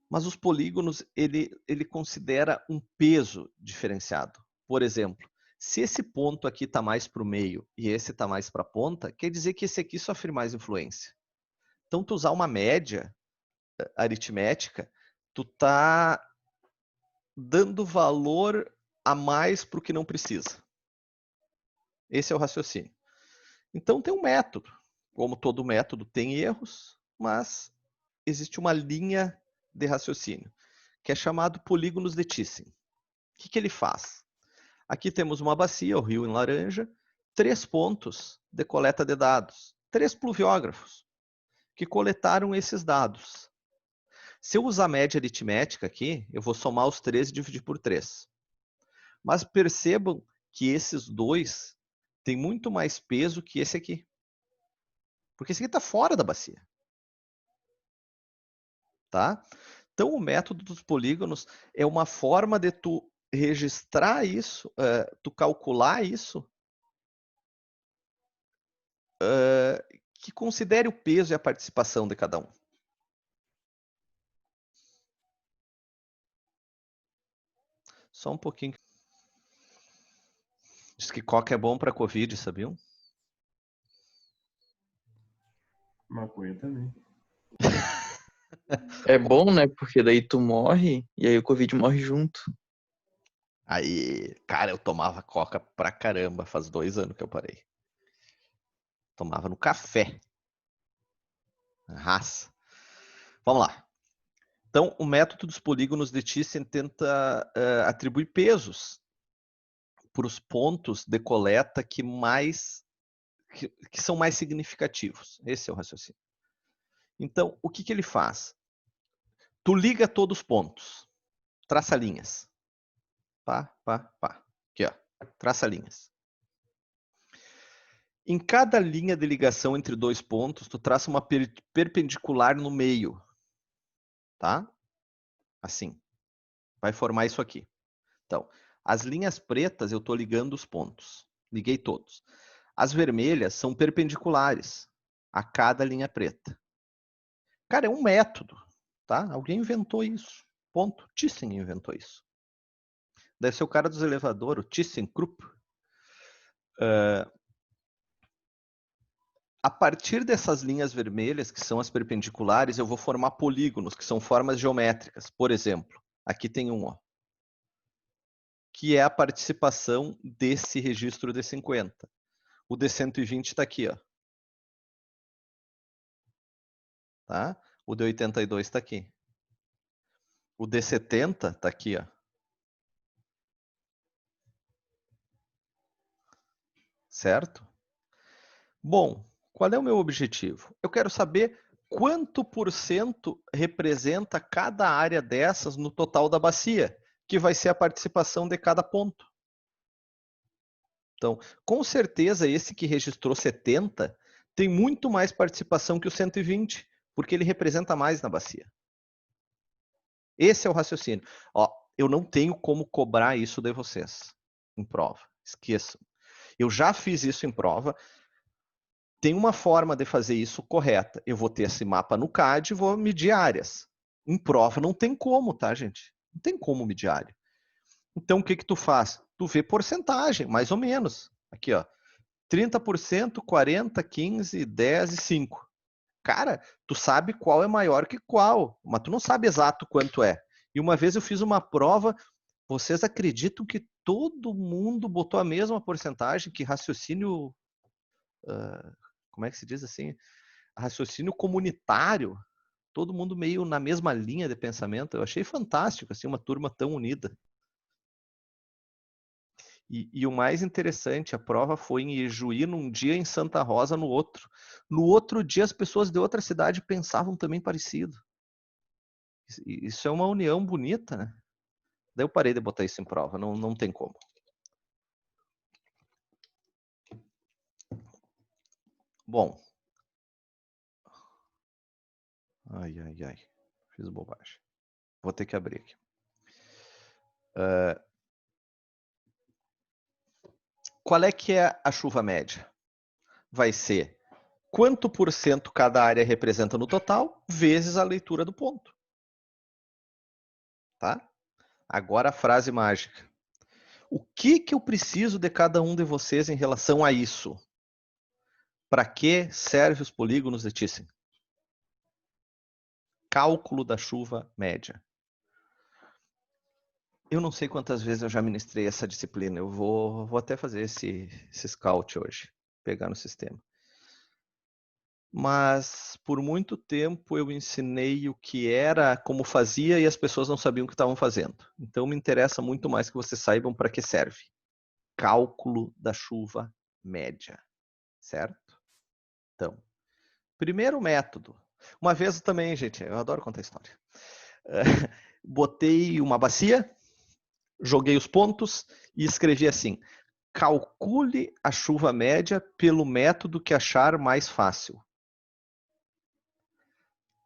[SPEAKER 1] Mas os polígonos, ele considera um peso diferenciado. Por exemplo, se esse ponto aqui está mais para o meio e esse está mais para a ponta, quer dizer que esse aqui sofre mais influência. Então, tu usar uma média aritmética, tu está dando valor a mais para o que não precisa. Esse é o raciocínio. Então, tem um método. Como todo método tem erros, mas existe uma linha de raciocínio, que é chamado polígonos de Thyssen. O que ele faz? Aqui temos uma bacia, o rio em laranja, 3 pontos de coleta de dados, 3 pluviógrafos que coletaram esses dados. Se eu usar a média aritmética aqui, eu vou somar os 3 e dividir por 3. Mas percebam que esses 2 têm muito mais peso que esse aqui. Porque esse aqui está fora da bacia. Tá? Então, o método dos polígonos é uma forma de tu registrar isso, tu calcular isso, que considere o peso e a participação de cada um. Só um pouquinho. Diz que coca é bom para Covid, sabiam?
[SPEAKER 5] Maconha também.
[SPEAKER 3] É bom, né? Porque daí tu morre e aí o Covid morre junto.
[SPEAKER 1] Aí, cara, eu tomava coca pra caramba, faz 2 anos que eu parei. Tomava no café. Raça. Vamos lá. Então, o método dos polígonos de Thyssen tenta atribuir pesos para os pontos de coleta que são mais significativos. Esse é o raciocínio. Então, o que ele faz? Tu liga todos os pontos. Traça linhas. Pá, pá, pá. Aqui, ó. Traça linhas. Em cada linha de ligação entre 2 pontos, tu traça uma perpendicular no meio. Tá? Assim. Vai formar isso aqui. Então, as linhas pretas eu estou ligando os pontos. Liguei todos. As vermelhas são perpendiculares a cada linha preta. Cara, é um método. Tá? Alguém inventou isso. Ponto. Thyssen inventou isso. Deve ser o cara dos elevadores, o ThyssenKrupp. A partir dessas linhas vermelhas, que são as perpendiculares, eu vou formar polígonos, que são formas geométricas. Por exemplo, aqui tem um, ó, que é a participação desse registro de 50. O de 120 está aqui, ó. Tá? O de 82 está aqui. O de 70 está aqui, ó. Certo? Bom, qual é o meu objetivo? Eu quero saber quanto % representa cada área dessas no total da bacia, que vai ser a participação de cada ponto. Então, com certeza, esse que registrou 70 tem muito mais participação que o 120, porque ele representa mais na bacia. Esse é o raciocínio. Ó, eu não tenho como cobrar isso de vocês em prova. Esqueçam. Eu já fiz isso em prova. Tem uma forma de fazer isso correta. Eu vou ter esse mapa no CAD e vou medir áreas. Em prova não tem como, tá, gente? Não tem como medir área. Então, o que tu faz? Tu vê porcentagem, mais ou menos. Aqui, ó. 30%, 40%, 15%, 10% e 5%. Cara, tu sabe qual é maior que qual, mas tu não sabe exato quanto é. E uma vez eu fiz uma prova, vocês acreditam que todo mundo botou a mesma porcentagem, que raciocínio, como é que se diz assim? Raciocínio comunitário, todo mundo meio na mesma linha de pensamento. Eu achei fantástico, assim, uma turma tão unida. E o mais interessante, a prova foi em Ijuí num dia, em Santa Rosa no outro. No outro dia, as pessoas de outra cidade pensavam também parecido. Isso é uma união bonita, né? Daí eu parei de botar isso em prova, não tem como. Bom. Ai. Fiz bobagem. Vou ter que abrir aqui. Qual é que é a chuva média? Vai ser quanto por cento cada área representa no total, vezes a leitura do ponto. Tá? Agora a frase mágica. O que eu preciso de cada um de vocês em relação a isso? Para que serve os polígonos de Thyssen? Cálculo da chuva média. Eu não sei quantas vezes eu já ministrei essa disciplina. Eu vou até fazer esse scout hoje, pegar no sistema. Mas por muito tempo eu ensinei o que era, como fazia, e as pessoas não sabiam o que estavam fazendo. Então me interessa muito mais que vocês saibam para que serve. Cálculo da chuva média, certo? Então, primeiro método. Uma vez também, gente, eu adoro contar história. Botei uma bacia, joguei os pontos e escrevi assim: calcule a chuva média pelo método que achar mais fácil.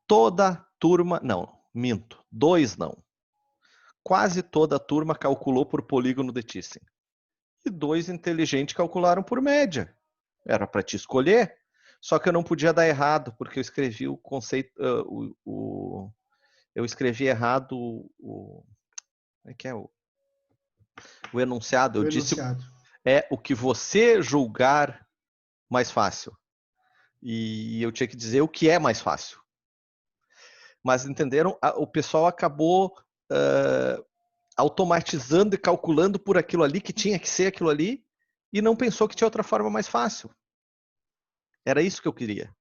[SPEAKER 1] Toda turma, não, minto, 2 não. Quase toda a turma calculou por polígono de Thyssen. E 2 inteligentes calcularam por média. Era para te escolher. Só que eu não podia dar errado, porque eu escrevi o conceito, eu escrevi errado como é que é o enunciado. Eu disse o que você julgar mais fácil. E eu tinha que dizer o que é mais fácil. Mas entenderam? O pessoal acabou automatizando e calculando por aquilo ali, que tinha que ser aquilo ali, e não pensou que tinha outra forma mais fácil. Era isso que eu queria.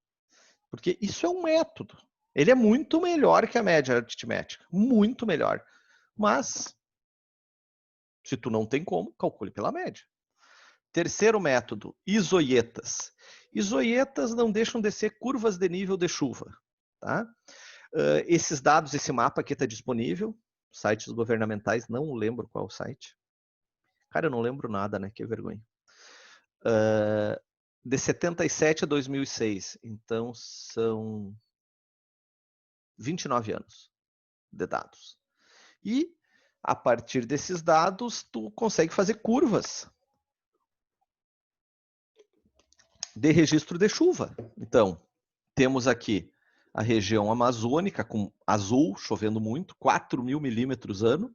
[SPEAKER 1] Porque isso é um método. Ele é muito melhor que a média aritmética. Muito melhor. Mas, se tu não tem como, calcule pela média. Terceiro método, isoietas. Isoietas não deixam de ser curvas de nível de chuva. Tá? Esses dados, esse mapa aqui está disponível. Sites governamentais, não lembro qual site. Cara, eu não lembro nada, né? Que vergonha. De 77 a 2006. Então, são 29 anos de dados. E, a partir desses dados, tu consegue fazer curvas de registro de chuva. Então, temos aqui a região amazônica, com azul, chovendo muito, 4.000 milímetros ano.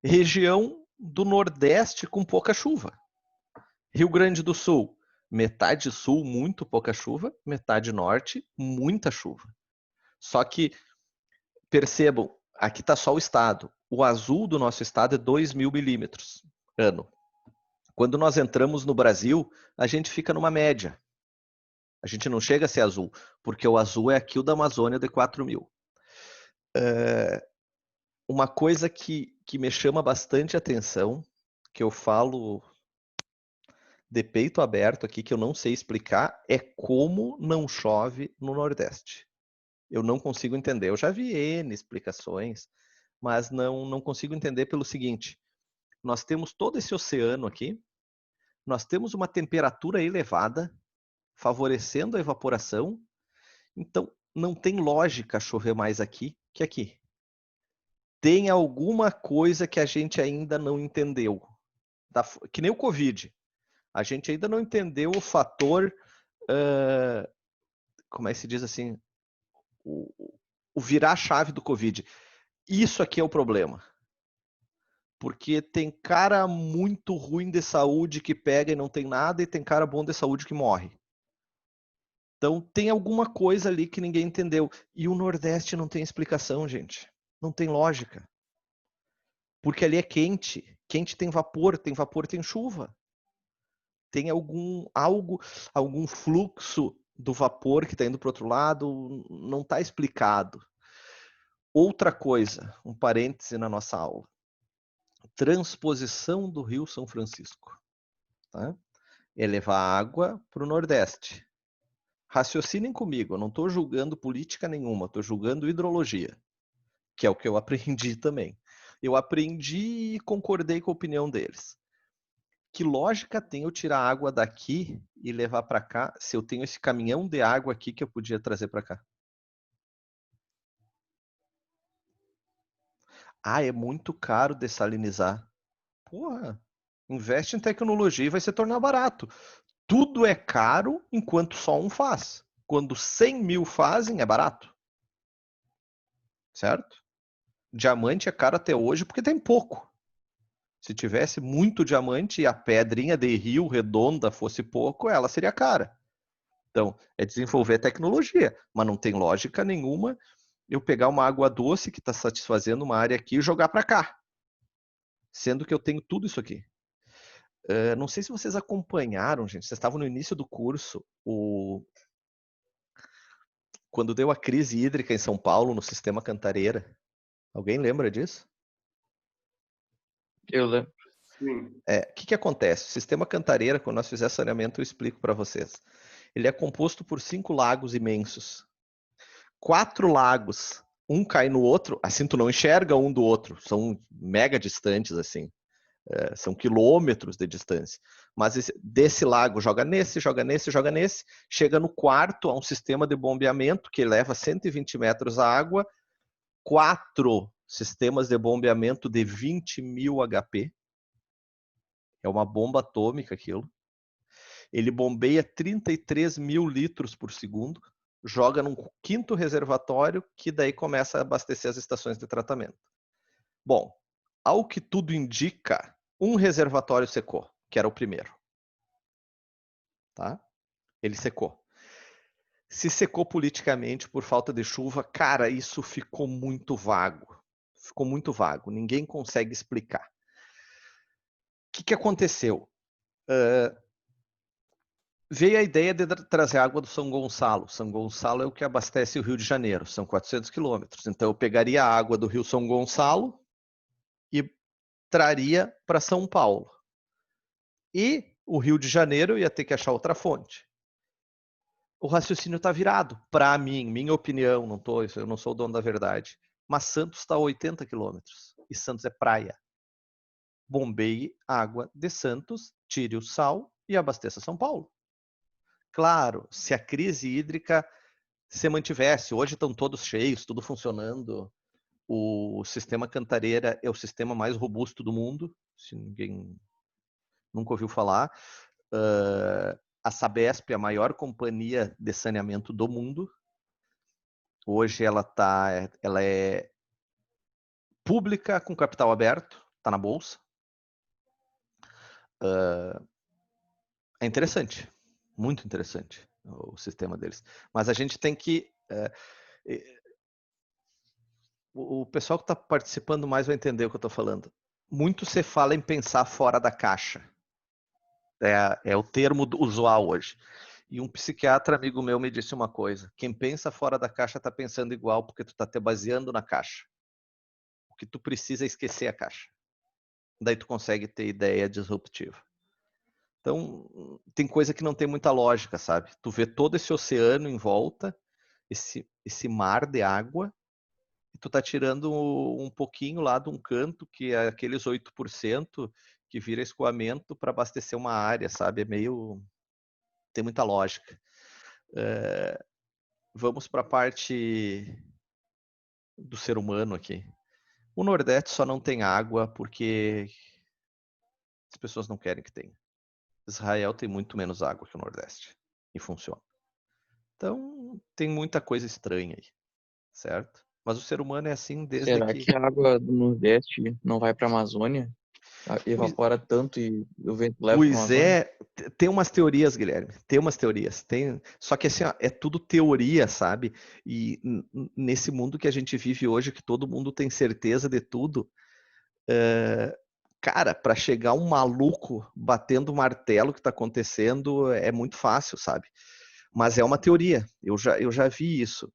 [SPEAKER 1] Região do Nordeste, com pouca chuva. Rio Grande do Sul, metade sul, muito pouca chuva. Metade norte, muita chuva. Só que, percebam, aqui está só o estado. O azul do nosso estado é 2.000 milímetros ano. Quando nós entramos no Brasil, a gente fica numa média. A gente não chega a ser azul, porque o azul é aqui o da Amazônia de 4.000. Uma coisa que me chama bastante atenção, que eu falo de peito aberto aqui, que eu não sei explicar, é como não chove no Nordeste. Eu não consigo entender. Eu já vi N explicações, mas não consigo entender pelo seguinte: nós temos todo esse oceano aqui, nós temos uma temperatura elevada, favorecendo a evaporação, então não tem lógica chover mais aqui que aqui. Tem alguma coisa que a gente ainda não entendeu. Que nem o Covid. A gente ainda não entendeu o fator como é que se diz assim, o virar a chave do Covid. Isso aqui é o problema. Porque tem cara muito ruim de saúde que pega e não tem nada, e tem cara bom de saúde que morre. Então tem alguma coisa ali que ninguém entendeu. E o Nordeste não tem explicação, gente. Não tem lógica. Porque ali é quente. Quente tem vapor tem chuva. Tem algum fluxo do vapor que está indo para o outro lado, não está explicado. Outra coisa, um parêntese na nossa aula. Transposição do Rio São Francisco. Tá? É levar água para o Nordeste. Raciocinem comigo, eu não estou julgando política nenhuma, estou julgando hidrologia, que é o que eu aprendi também. Eu aprendi e concordei com a opinião deles. Que lógica tem eu tirar água daqui e levar para cá, se eu tenho esse caminhão de água aqui que eu podia trazer para cá? Ah, é muito caro dessalinizar. Porra, investe em tecnologia e vai se tornar barato. Tudo é caro enquanto só um faz. Quando 100 mil fazem, é barato. Certo? Diamante é caro até hoje porque tem pouco. Se tivesse muito diamante e a pedrinha de rio redonda fosse pouco, ela seria cara. Então, é desenvolver tecnologia, mas não tem lógica nenhuma eu pegar uma água doce que está satisfazendo uma área aqui e jogar para cá. Sendo que eu tenho tudo isso aqui. Não sei se vocês acompanharam, gente. Vocês estavam no início do curso, quando deu a crise hídrica em São Paulo, no sistema Cantareira. Alguém lembra disso?
[SPEAKER 3] Eu lembro.
[SPEAKER 5] Sim.
[SPEAKER 1] O que acontece? O sistema Cantareira, quando nós fizermos saneamento, eu explico para vocês. Ele é composto por 5 lagos imensos. 4 lagos, um cai no outro, assim tu não enxerga um do outro. São mega distantes, assim. São quilômetros de distância. Mas desse lago joga nesse, joga nesse, joga nesse. Chega no quarto, há um sistema de bombeamento que leva 120 metros a água. 4 sistemas de bombeamento de 20 mil HP. É uma bomba atômica aquilo. Ele bombeia 33 mil litros por segundo, joga num 5º reservatório, que daí começa a abastecer as estações de tratamento. Bom, ao que tudo indica, um reservatório secou, que era o primeiro. Tá? Ele secou. Se secou politicamente por falta de chuva, cara, isso ficou muito vago. Ficou muito vago, ninguém consegue explicar. O que aconteceu? Veio a ideia de trazer água do São Gonçalo. São Gonçalo é o que abastece o Rio de Janeiro, são 400 quilômetros. Então eu pegaria a água do Rio São Gonçalo e traria para São Paulo. E o Rio de Janeiro ia ter que achar outra fonte. O raciocínio está virado, para mim, minha opinião, eu não sou o dono da verdade. Mas Santos está a 80 quilômetros e Santos é praia. Bombeie água de Santos, tire o sal e abasteça São Paulo. Claro, se a crise hídrica se mantivesse, hoje estão todos cheios, tudo funcionando, o sistema Cantareira é o sistema mais robusto do mundo, se ninguém nunca ouviu falar. A Sabesp é a maior companhia de saneamento do mundo. Hoje ela é pública, com capital aberto, está na bolsa. É interessante, muito interessante o sistema deles. Mas a gente tem que... o pessoal que está participando mais vai entender o que eu estou falando. Muito se fala em pensar fora da caixa. É o termo usual hoje. E um psiquiatra amigo meu me disse uma coisa: quem pensa fora da caixa está pensando igual, porque tu está te baseando na caixa. O que tu precisa é esquecer a caixa. Daí tu consegue ter ideia disruptiva. Então, tem coisa que não tem muita lógica, sabe? Tu vê todo esse oceano em volta, esse mar de água, e tu tá tirando um pouquinho lá de um canto, que é aqueles 8% que vira escoamento para abastecer uma área, sabe? Tem muita lógica. Vamos para a parte do ser humano aqui. O Nordeste só não tem água porque as pessoas não querem que tenha. Israel tem muito menos água que o Nordeste. e funciona. Então, tem muita coisa estranha aí, certo? Mas o ser humano é assim desde
[SPEAKER 3] Será que a água do Nordeste não vai para a Amazônia? Evapora tanto e o vento leva para a
[SPEAKER 1] Pois
[SPEAKER 3] Amazônia?
[SPEAKER 1] é, tem umas teorias, Guilherme, tem umas teorias. Só que assim, ó, é tudo teoria, sabe? E nesse mundo que a gente vive hoje, que todo mundo tem certeza de tudo, cara, para chegar um maluco batendo o martelo que está acontecendo é muito fácil, sabe? Mas é uma teoria, eu já vi isso.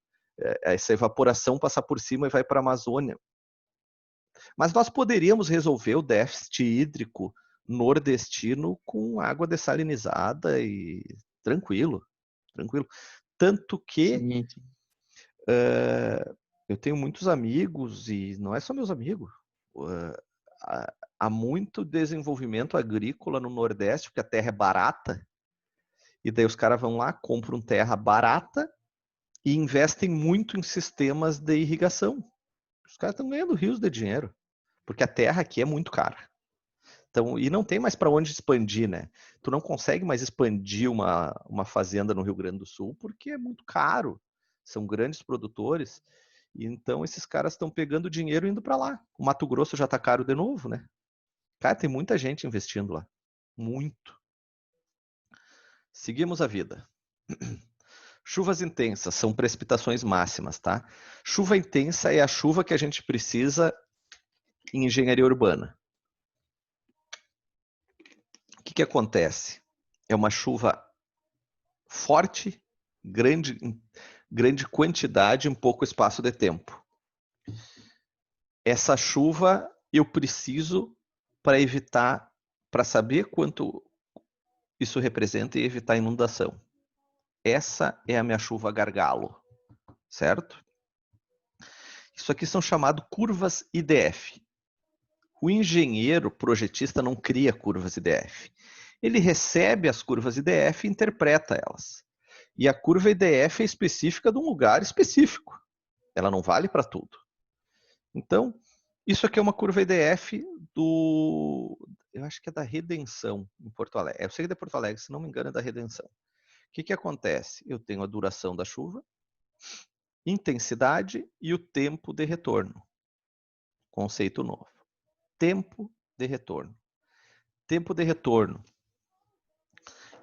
[SPEAKER 1] Essa evaporação passar por cima e vai para a Amazônia. Mas nós poderíamos resolver o déficit hídrico nordestino com água dessalinizada e tranquilo, tranquilo. Tanto que
[SPEAKER 3] Sim, sim.
[SPEAKER 1] eu tenho muitos amigos, e não é só meus amigos, há muito desenvolvimento agrícola no Nordeste, porque a terra é barata, e daí os caras vão lá, compram terra barata e investem muito em sistemas de irrigação. Os caras estão ganhando rios de dinheiro, porque a terra aqui é muito cara. Então, e não tem mais para onde expandir, né? Tu não consegue mais expandir uma fazenda no Rio Grande do Sul porque é muito caro. São grandes produtores. E então esses caras estão pegando dinheiro e indo para lá. O Mato Grosso já está caro de novo, né? Cara, tem muita gente investindo lá. Muito. Seguimos a vida. Chuvas intensas são precipitações máximas, tá? Chuva intensa é a chuva que a gente precisa em engenharia urbana. O que acontece? É uma chuva forte, grande quantidade em pouco espaço de tempo. Essa chuva eu preciso para evitar, para saber quanto isso representa e evitar inundação. Essa é a minha chuva gargalo, certo? Isso aqui são chamadas curvas IDF. O engenheiro projetista não cria curvas IDF. Ele recebe as curvas IDF e interpreta elas. E a curva IDF é específica de um lugar específico. Ela não vale para tudo. Então, isso aqui é uma curva IDF eu acho que é da Redenção, em Porto Alegre. Eu sei que é de Porto Alegre, se não me engano é da Redenção. O que acontece? Eu tenho a duração da chuva, intensidade e o tempo de retorno. Conceito novo. Tempo de retorno. Tempo de retorno.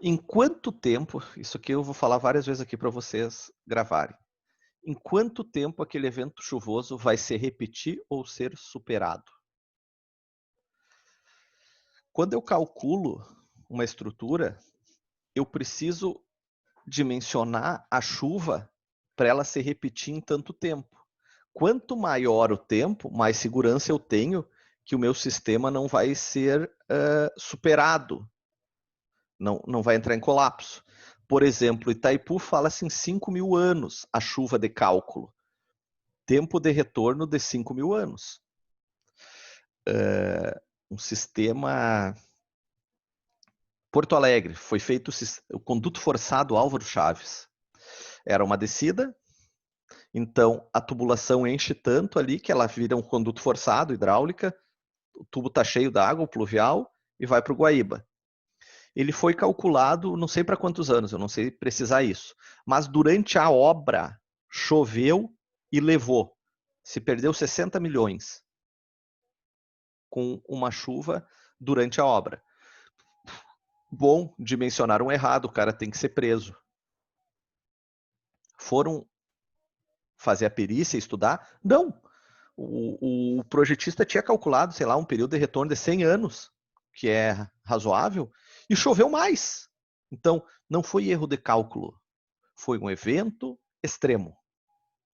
[SPEAKER 1] Em quanto tempo, isso aqui eu vou falar várias vezes aqui para vocês gravarem. Em quanto tempo aquele evento chuvoso vai se repetir ou ser superado? Quando eu calculo uma estrutura, eu preciso dimensionar a chuva para ela se repetir em tanto tempo. Quanto maior o tempo, mais segurança eu tenho que o meu sistema não vai ser superado, não vai entrar em colapso. Por exemplo, Itaipu fala-se em 5.000 anos a chuva de cálculo. Tempo de retorno de 5.000 anos. Um sistema... Porto Alegre, foi feito o conduto forçado Álvaro Chaves. Era uma descida, então a tubulação enche tanto ali que ela vira um conduto forçado, hidráulica, o tubo está cheio d'água, o pluvial, e vai para o Guaíba. Ele foi calculado, não sei para quantos anos, eu não sei precisar isso, mas durante a obra choveu e levou. Se perdeu 60 milhões com uma chuva durante a obra. Bom, dimensionaram errado, o cara tem que ser preso. Foram fazer a perícia, estudar? Não. O projetista tinha calculado, sei lá, um período de retorno de 100 anos, que é razoável, e choveu mais. Então, não foi erro de cálculo, foi um evento extremo,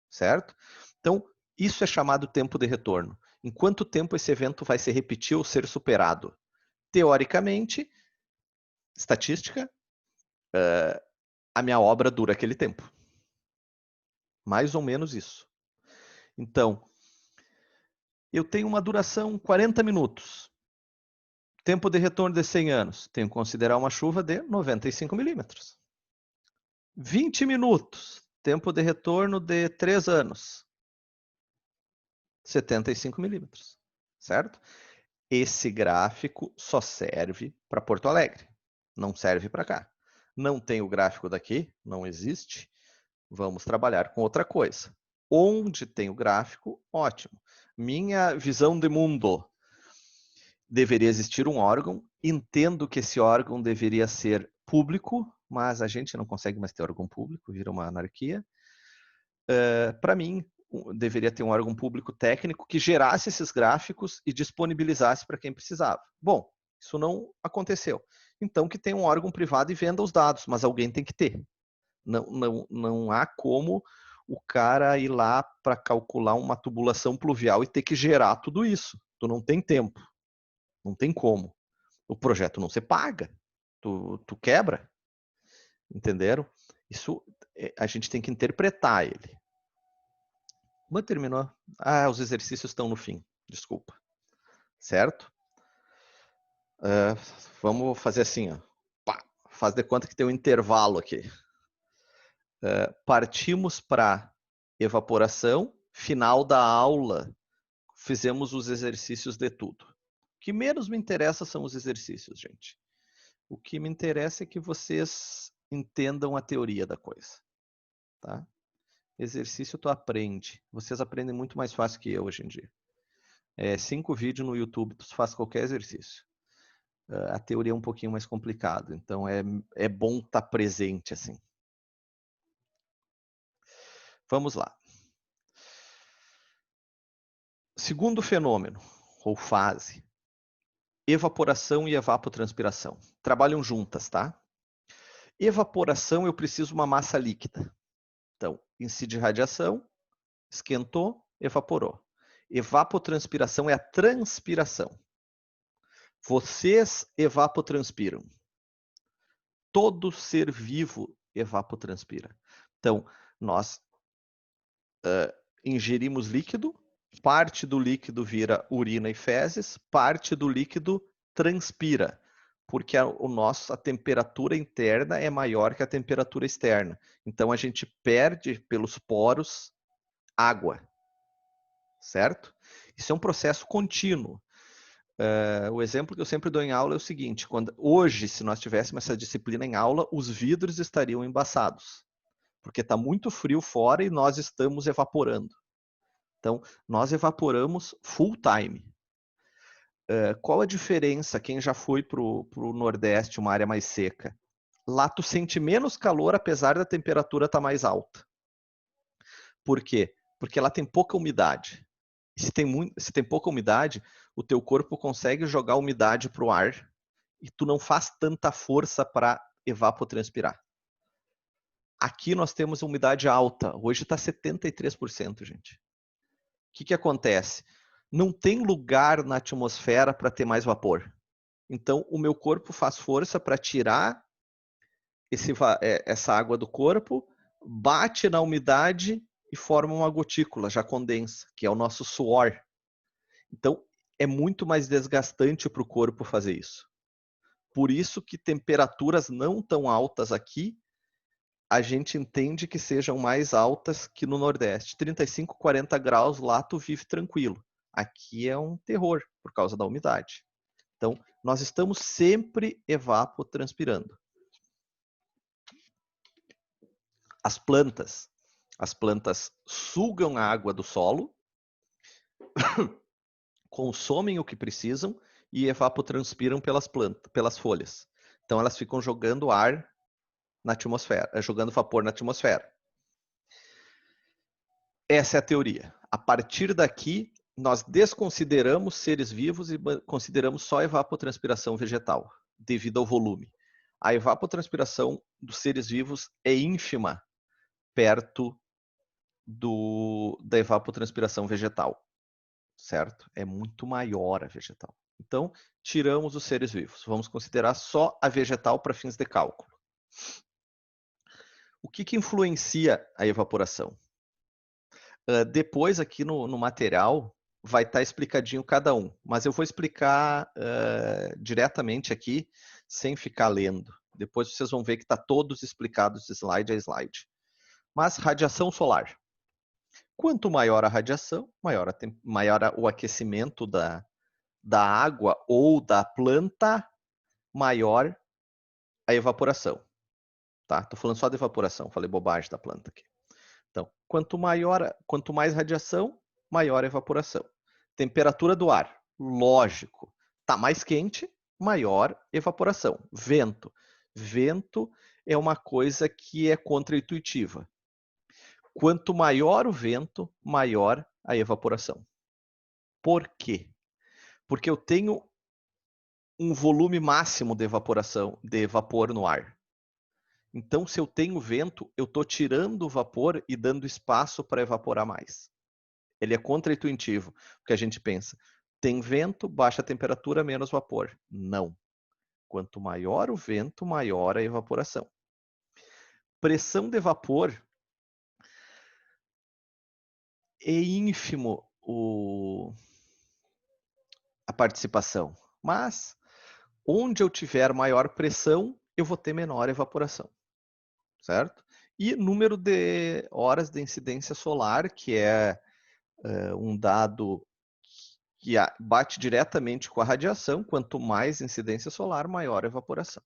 [SPEAKER 1] certo? Então, isso é chamado tempo de retorno. Em quanto tempo esse evento vai se repetir ou ser superado? Teoricamente, estatística, a minha obra dura aquele tempo. Mais ou menos isso. Então, eu tenho uma duração 40 minutos. Tempo de retorno de 100 anos. Tenho que considerar uma chuva de 95 milímetros. 20 minutos. Tempo de retorno de 3 anos. 75 milímetros. Certo? Esse gráfico só serve para Porto Alegre. Não serve para cá. Não tem o gráfico daqui, não existe. Vamos trabalhar com outra coisa. Onde tem o gráfico, ótimo. Minha visão de mundo. Deveria existir um órgão. Entendo que esse órgão deveria ser público, mas a gente não consegue mais ter órgão público, vira uma anarquia. Para mim, deveria ter um órgão público técnico que gerasse esses gráficos e disponibilizasse para quem precisava. Bom, isso não aconteceu. Então, que tenha um órgão privado e venda os dados, mas alguém tem que ter. Não há como o cara ir lá para calcular uma tubulação pluvial e ter que gerar tudo isso. Tu não tem tempo. Não tem como. O projeto não se paga. Tu quebra. Entenderam? Isso a gente tem que interpretar ele. Mas terminou. Os exercícios estão no fim. Desculpa. Certo? Vamos fazer assim, ó. Pá, faz de conta que tem um intervalo aqui. Partimos para evaporação. Final da aula, fizemos os exercícios de tudo. O que menos me interessa são os exercícios, gente. O que me interessa é que vocês entendam a teoria da coisa. Tá? Exercício tu aprende. Vocês aprendem muito mais fácil que eu hoje em dia. 5 vídeos no YouTube, tu faz qualquer exercício. A teoria é um pouquinho mais complicado, então é bom estar presente assim. Vamos lá. Segundo fenômeno, ou fase, evaporação e evapotranspiração. Trabalham juntas, tá? Evaporação, eu preciso de uma massa líquida. Então, incide radiação, esquentou, evaporou. Evapotranspiração é a transpiração. Vocês evapotranspiram. Todo ser vivo evapotranspira. Então, nós ingerimos líquido, parte do líquido vira urina e fezes, parte do líquido transpira, porque a temperatura interna é maior que a temperatura externa. Então, a gente perde pelos poros água, certo? Isso é um processo contínuo. O exemplo que eu sempre dou em aula é o seguinte: hoje, se nós tivéssemos essa disciplina em aula, os vidros estariam embaçados, porque está muito frio fora e nós estamos evaporando. Então, nós evaporamos full time. Qual a diferença, quem já foi para o Nordeste, uma área mais seca? Lá tu sente menos calor, apesar da temperatura estar mais alta. Por quê? Porque lá tem pouca umidade. E se tem pouca umidade, o teu corpo consegue jogar umidade para o ar e tu não faz tanta força para evapotranspirar. Aqui nós temos umidade alta. Hoje está 73%, gente. O que acontece? Não tem lugar na atmosfera para ter mais vapor. Então, o meu corpo faz força para tirar essa água do corpo, bate na umidade e forma uma gotícula, já condensa, que é o nosso suor. Então, é muito mais desgastante para o corpo fazer isso. Por isso que temperaturas não tão altas aqui, a gente entende que sejam mais altas que no Nordeste. 35, 40 graus lá tu vive tranquilo. Aqui é um terror por causa da umidade. Então, nós estamos sempre evapotranspirando. As plantas sugam a água do solo, consomem o que precisam e evapotranspiram pelas folhas. Então, elas ficam jogando ar na atmosfera, jogando vapor na atmosfera. Essa é a teoria. A partir daqui, nós desconsideramos seres vivos e consideramos só evapotranspiração vegetal, devido ao volume. A evapotranspiração dos seres vivos é ínfima perto da evapotranspiração vegetal, certo? É muito maior a vegetal. Então, tiramos os seres vivos. Vamos considerar só a vegetal para fins de cálculo. O que influencia a evaporação? Depois aqui no material vai estar explicadinho cada um, mas eu vou explicar diretamente aqui, sem ficar lendo. Depois vocês vão ver que está todos explicados slide a slide. Mas radiação solar. Quanto maior a radiação, maior o aquecimento da água ou da planta, maior a evaporação. tá? Tô falando só de evaporação, falei bobagem da planta aqui. Então, quanto mais radiação, maior a evaporação. Temperatura do ar, lógico. Tá mais quente, maior evaporação. Vento. Vento é uma coisa que é contraintuitiva. Quanto maior o vento, maior a evaporação. Por quê? Porque eu tenho um volume máximo de evaporação, de vapor no ar. Então, se eu tenho vento, eu estou tirando o vapor e dando espaço para evaporar mais. Ele é contraintuitivo, porque a gente pensa, tem vento, baixa temperatura, menos vapor. Não. Quanto maior o vento, maior a evaporação. Pressão de vapor é ínfimo a participação, mas onde eu tiver maior pressão, eu vou ter menor evaporação, certo? E número de horas de incidência solar, que é um dado que bate diretamente com a radiação, quanto mais incidência solar, maior a evaporação.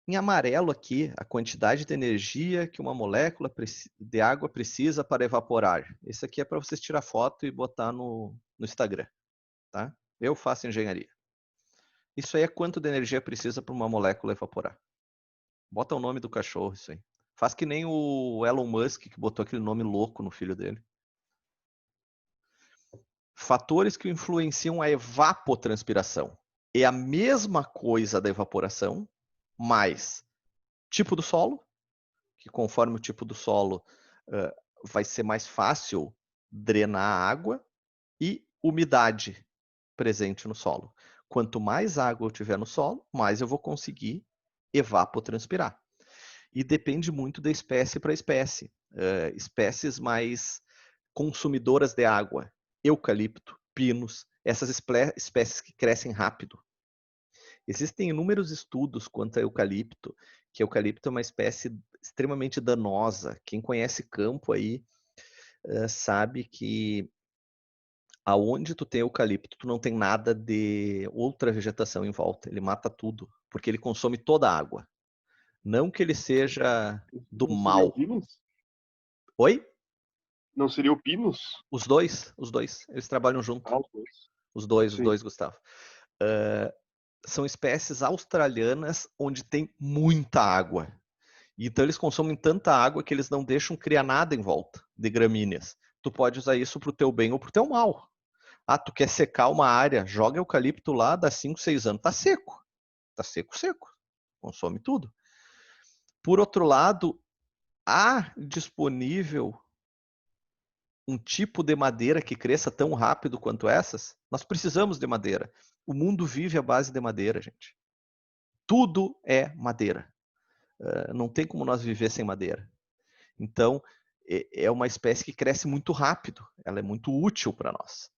[SPEAKER 1] Em amarelo aqui, a quantidade de energia que uma molécula de água precisa para evaporar. Esse aqui é para vocês tirar foto e botar no Instagram, tá? Eu faço engenharia. Isso aí é quanto de energia precisa para uma molécula evaporar. Bota o nome do cachorro, isso aí. Faz que nem o Elon Musk, que botou aquele nome louco no filho dele. Fatores que influenciam a evapotranspiração. É a mesma coisa da evaporação, mas tipo do solo, que conforme o tipo do solo vai ser mais fácil drenar a água, e umidade presente no solo. Quanto mais água eu tiver no solo, mais eu vou conseguir evapotranspirar. E depende muito da espécie para espécie. Espécies mais consumidoras de água, eucalipto, pinos, essas espécies que crescem rápido. Existem inúmeros estudos quanto a eucalipto, que eucalipto é uma espécie extremamente danosa. Quem conhece campo aí sabe que aonde tu tem eucalipto, tu não tem nada de outra vegetação em volta. Ele mata tudo, porque ele consome toda a água. Não que ele seja do
[SPEAKER 5] Não seria
[SPEAKER 1] mal.
[SPEAKER 5] o Pinus?
[SPEAKER 1] Oi?
[SPEAKER 5] Não seria o Pinus?
[SPEAKER 1] Os dois. Eles trabalham junto.
[SPEAKER 5] Ah, os dois.
[SPEAKER 1] Os
[SPEAKER 5] Sim.
[SPEAKER 1] dois, Gustavo. São espécies australianas onde tem muita água. Então eles consomem tanta água que eles não deixam criar nada em volta de gramíneas. Tu pode usar isso pro teu bem ou pro teu mal. Ah, tu quer secar uma área, joga eucalipto lá, dá 5, 6 anos, tá seco. Tá seco, seco. Consome tudo. Por outro lado, há disponível um tipo de madeira que cresça tão rápido quanto essas? Nós precisamos de madeira. O mundo vive à base de madeira, gente. Tudo é madeira. Não tem como nós viver sem madeira. Então, é uma espécie que cresce muito rápido. Ela é muito útil para nós.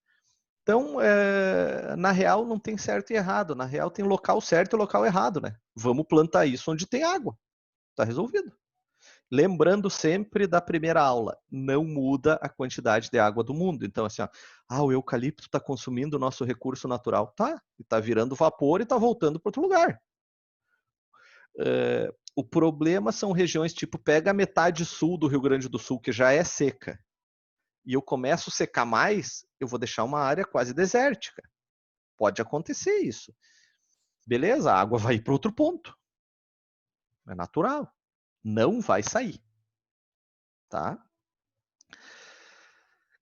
[SPEAKER 1] Então, na real, não tem certo e errado. Na real, tem local certo e local errado, né? Vamos plantar isso onde tem água. Está resolvido. Lembrando sempre da primeira aula, não muda a quantidade de água do mundo. Então, assim, o eucalipto está consumindo o nosso recurso natural. Tá, está virando vapor e está voltando para outro lugar. O problema são regiões tipo, pega a metade sul do Rio Grande do Sul, que já é seca, e eu começo a secar mais, eu vou deixar uma área quase desértica. Pode acontecer isso. Beleza, a água vai ir para outro ponto. É natural. Não vai sair. Tá?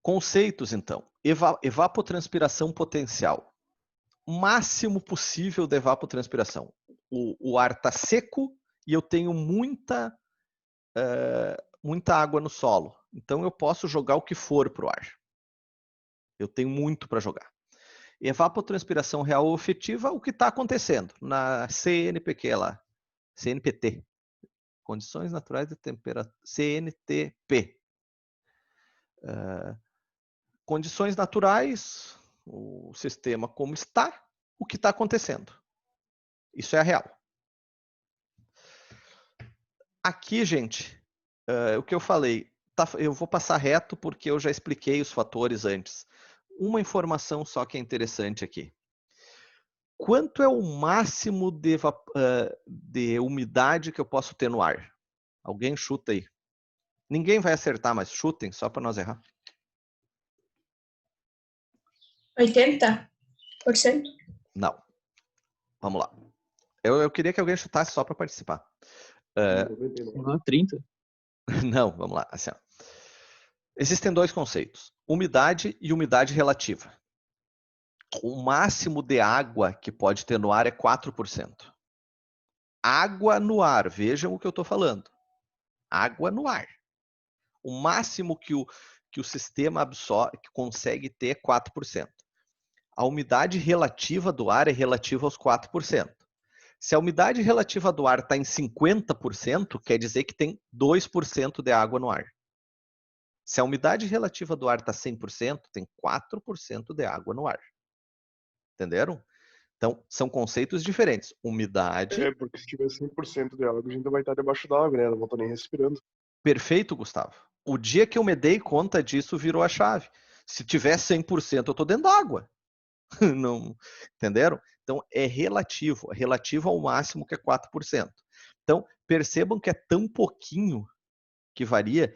[SPEAKER 1] Conceitos, então. Evapotranspiração potencial. O máximo possível de evapotranspiração. O ar está seco e eu tenho muita água no solo. Então eu posso jogar o que for para o ar. Eu tenho muito para jogar. Evapotranspiração real ou efetiva, o que está acontecendo na CNPq lá. CNPT. Condições naturais de temperatura. CNTP. Condições naturais, o sistema como está, o que está acontecendo. Isso é a real. Aqui, gente, o que eu falei, eu vou passar reto porque eu já expliquei os fatores antes. Uma informação só que é interessante aqui. Quanto é o máximo de umidade que eu posso ter no ar? Alguém chuta aí. Ninguém vai acertar, mas chutem, só para nós errar.
[SPEAKER 6] 80%?
[SPEAKER 1] Não. Vamos lá. Eu queria que alguém chutasse só para participar.
[SPEAKER 3] 30.
[SPEAKER 1] Não, vamos lá. Assim, ó. Existem dois conceitos. Umidade e umidade relativa. O máximo de água que pode ter no ar é 4%. Água no ar, vejam o que eu estou falando. Água no ar. O máximo que o sistema absorve, que consegue ter é 4%. A umidade relativa do ar é relativa aos 4%. Se a umidade relativa do ar está em 50%, quer dizer que tem 2% de água no ar. Se a umidade relativa do ar está 100%, tem 4% de água no ar. Entenderam? Então, são conceitos diferentes. Umidade...
[SPEAKER 5] porque se tiver 100% de água, a gente vai estar debaixo da água, né? Não vou estar nem respirando.
[SPEAKER 1] Perfeito, Gustavo. O dia que eu me dei conta disso, virou a chave. Se tiver 100%, eu estou dentro d'água. Não, entenderam? Então, é relativo ao máximo que é 4%. Então, percebam que é tão pouquinho que varia,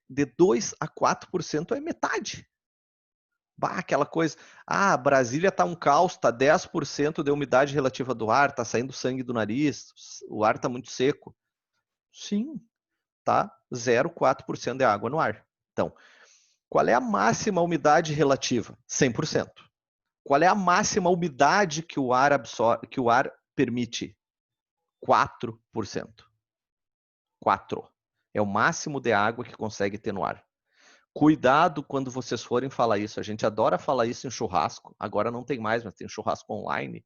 [SPEAKER 1] de 2 a 4% é metade. Bah, aquela coisa, Brasília tá um caos, tá 10% de umidade relativa do ar, tá saindo sangue do nariz, o ar tá muito seco. Sim, tá 0,4% de água no ar. Então, qual é a máxima umidade relativa? 100%. Qual é a máxima umidade que o ar absorve, que o ar permite? 4%. 4. É o máximo de água que consegue ter no ar. Cuidado quando vocês forem falar isso. A gente adora falar isso em churrasco. Agora não tem mais, mas tem churrasco online.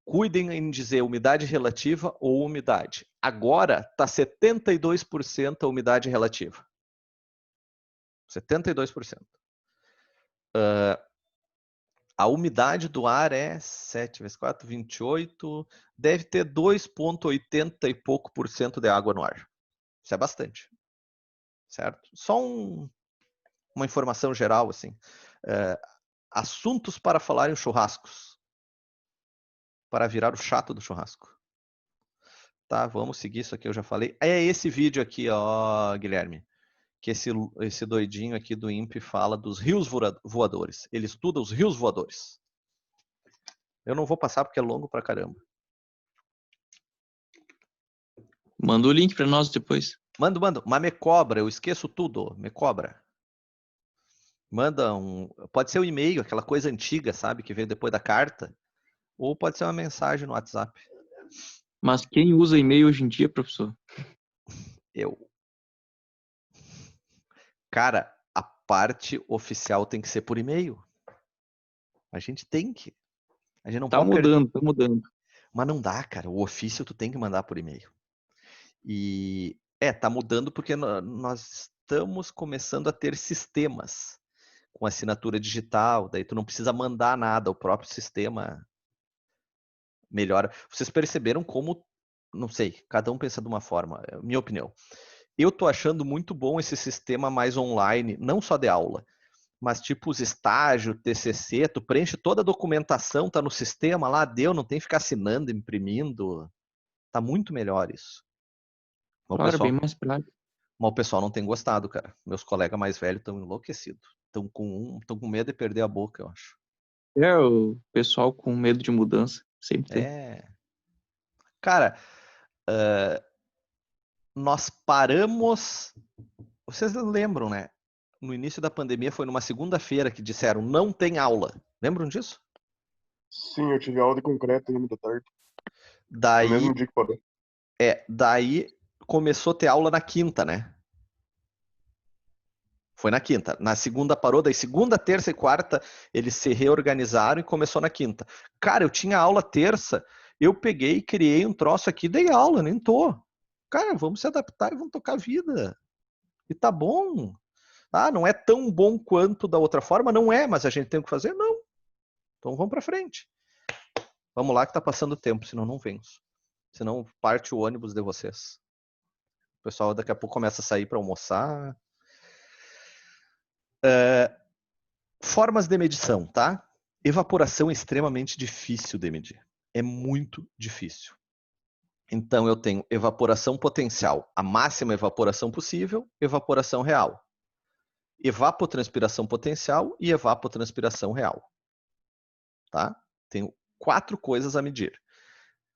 [SPEAKER 1] Cuidem em dizer umidade relativa ou umidade. Agora está 72% a umidade relativa. 72%. A umidade do ar é 7 vezes 4, 28. Deve ter 2,80 e pouco por cento de água no ar. Isso é bastante. Certo? Só uma informação geral, assim. Assuntos para falar em churrascos. Para virar o chato do churrasco. Tá, vamos seguir isso aqui, eu já falei. É esse vídeo aqui, ó, Guilherme. Que esse doidinho aqui do INPE fala dos rios voadores. Ele estuda os rios voadores. Eu não vou passar porque é longo pra caramba.
[SPEAKER 3] Manda o link para nós depois.
[SPEAKER 1] Manda. Mas me cobra, eu esqueço tudo. Me cobra. Manda pode ser um e-mail, aquela coisa antiga, sabe? Que veio depois da carta. Ou pode ser uma mensagem no WhatsApp.
[SPEAKER 3] Mas quem usa e-mail hoje em dia, professor?
[SPEAKER 1] Eu. Cara, a parte oficial tem que ser por e-mail. A gente tem que. A gente não
[SPEAKER 3] Tá
[SPEAKER 1] pode
[SPEAKER 3] mudando, tá mudando.
[SPEAKER 1] Mas não dá, cara. O ofício tu tem que mandar por e-mail. E tá mudando porque nós estamos começando a ter sistemas com assinatura digital, daí tu não precisa mandar nada, o próprio sistema melhora. Vocês perceberam como, não sei, cada um pensa de uma forma, é a minha opinião. Eu tô achando muito bom esse sistema mais online, não só de aula, mas tipo os estágios, TCC, tu preenche toda a documentação, tá no sistema lá, não tem que ficar assinando, imprimindo. Tá muito melhor isso.
[SPEAKER 3] Claro, bem mais prático.
[SPEAKER 1] Mas o pessoal não tem gostado, cara. Meus colegas mais velhos estão enlouquecidos. Estão com medo de perder a boca, eu acho.
[SPEAKER 3] O pessoal com medo de mudança. Sempre tem.
[SPEAKER 1] Cara, nós paramos... Vocês lembram, né? No início da pandemia foi numa segunda-feira que disseram não tem aula. Lembram disso?
[SPEAKER 5] Sim, eu tive aula de concreto ainda da tarde.
[SPEAKER 1] Daí,
[SPEAKER 5] No mesmo dia que parou.
[SPEAKER 1] daí começou a ter aula na quinta, né? Foi na quinta. Na segunda parou, daí segunda, terça e quarta eles se reorganizaram e começou na quinta. Cara, eu tinha aula terça, eu peguei, criei um troço aqui, dei aula, nem tô. Cara, vamos se adaptar e vamos tocar a vida. E tá bom. Não é tão bom quanto da outra forma? Não é, mas a gente tem o que fazer? Não. Então vamos pra frente. Vamos lá que tá passando o tempo, senão não venço. Senão parte o ônibus de vocês. O pessoal daqui a pouco começa a sair para almoçar. Formas de medição, tá? Evaporação é extremamente difícil de medir. É muito difícil. Então, eu tenho evaporação potencial, a máxima evaporação possível, evaporação real. Evapotranspiração potencial e evapotranspiração real. Tá? Tenho 4 coisas a medir.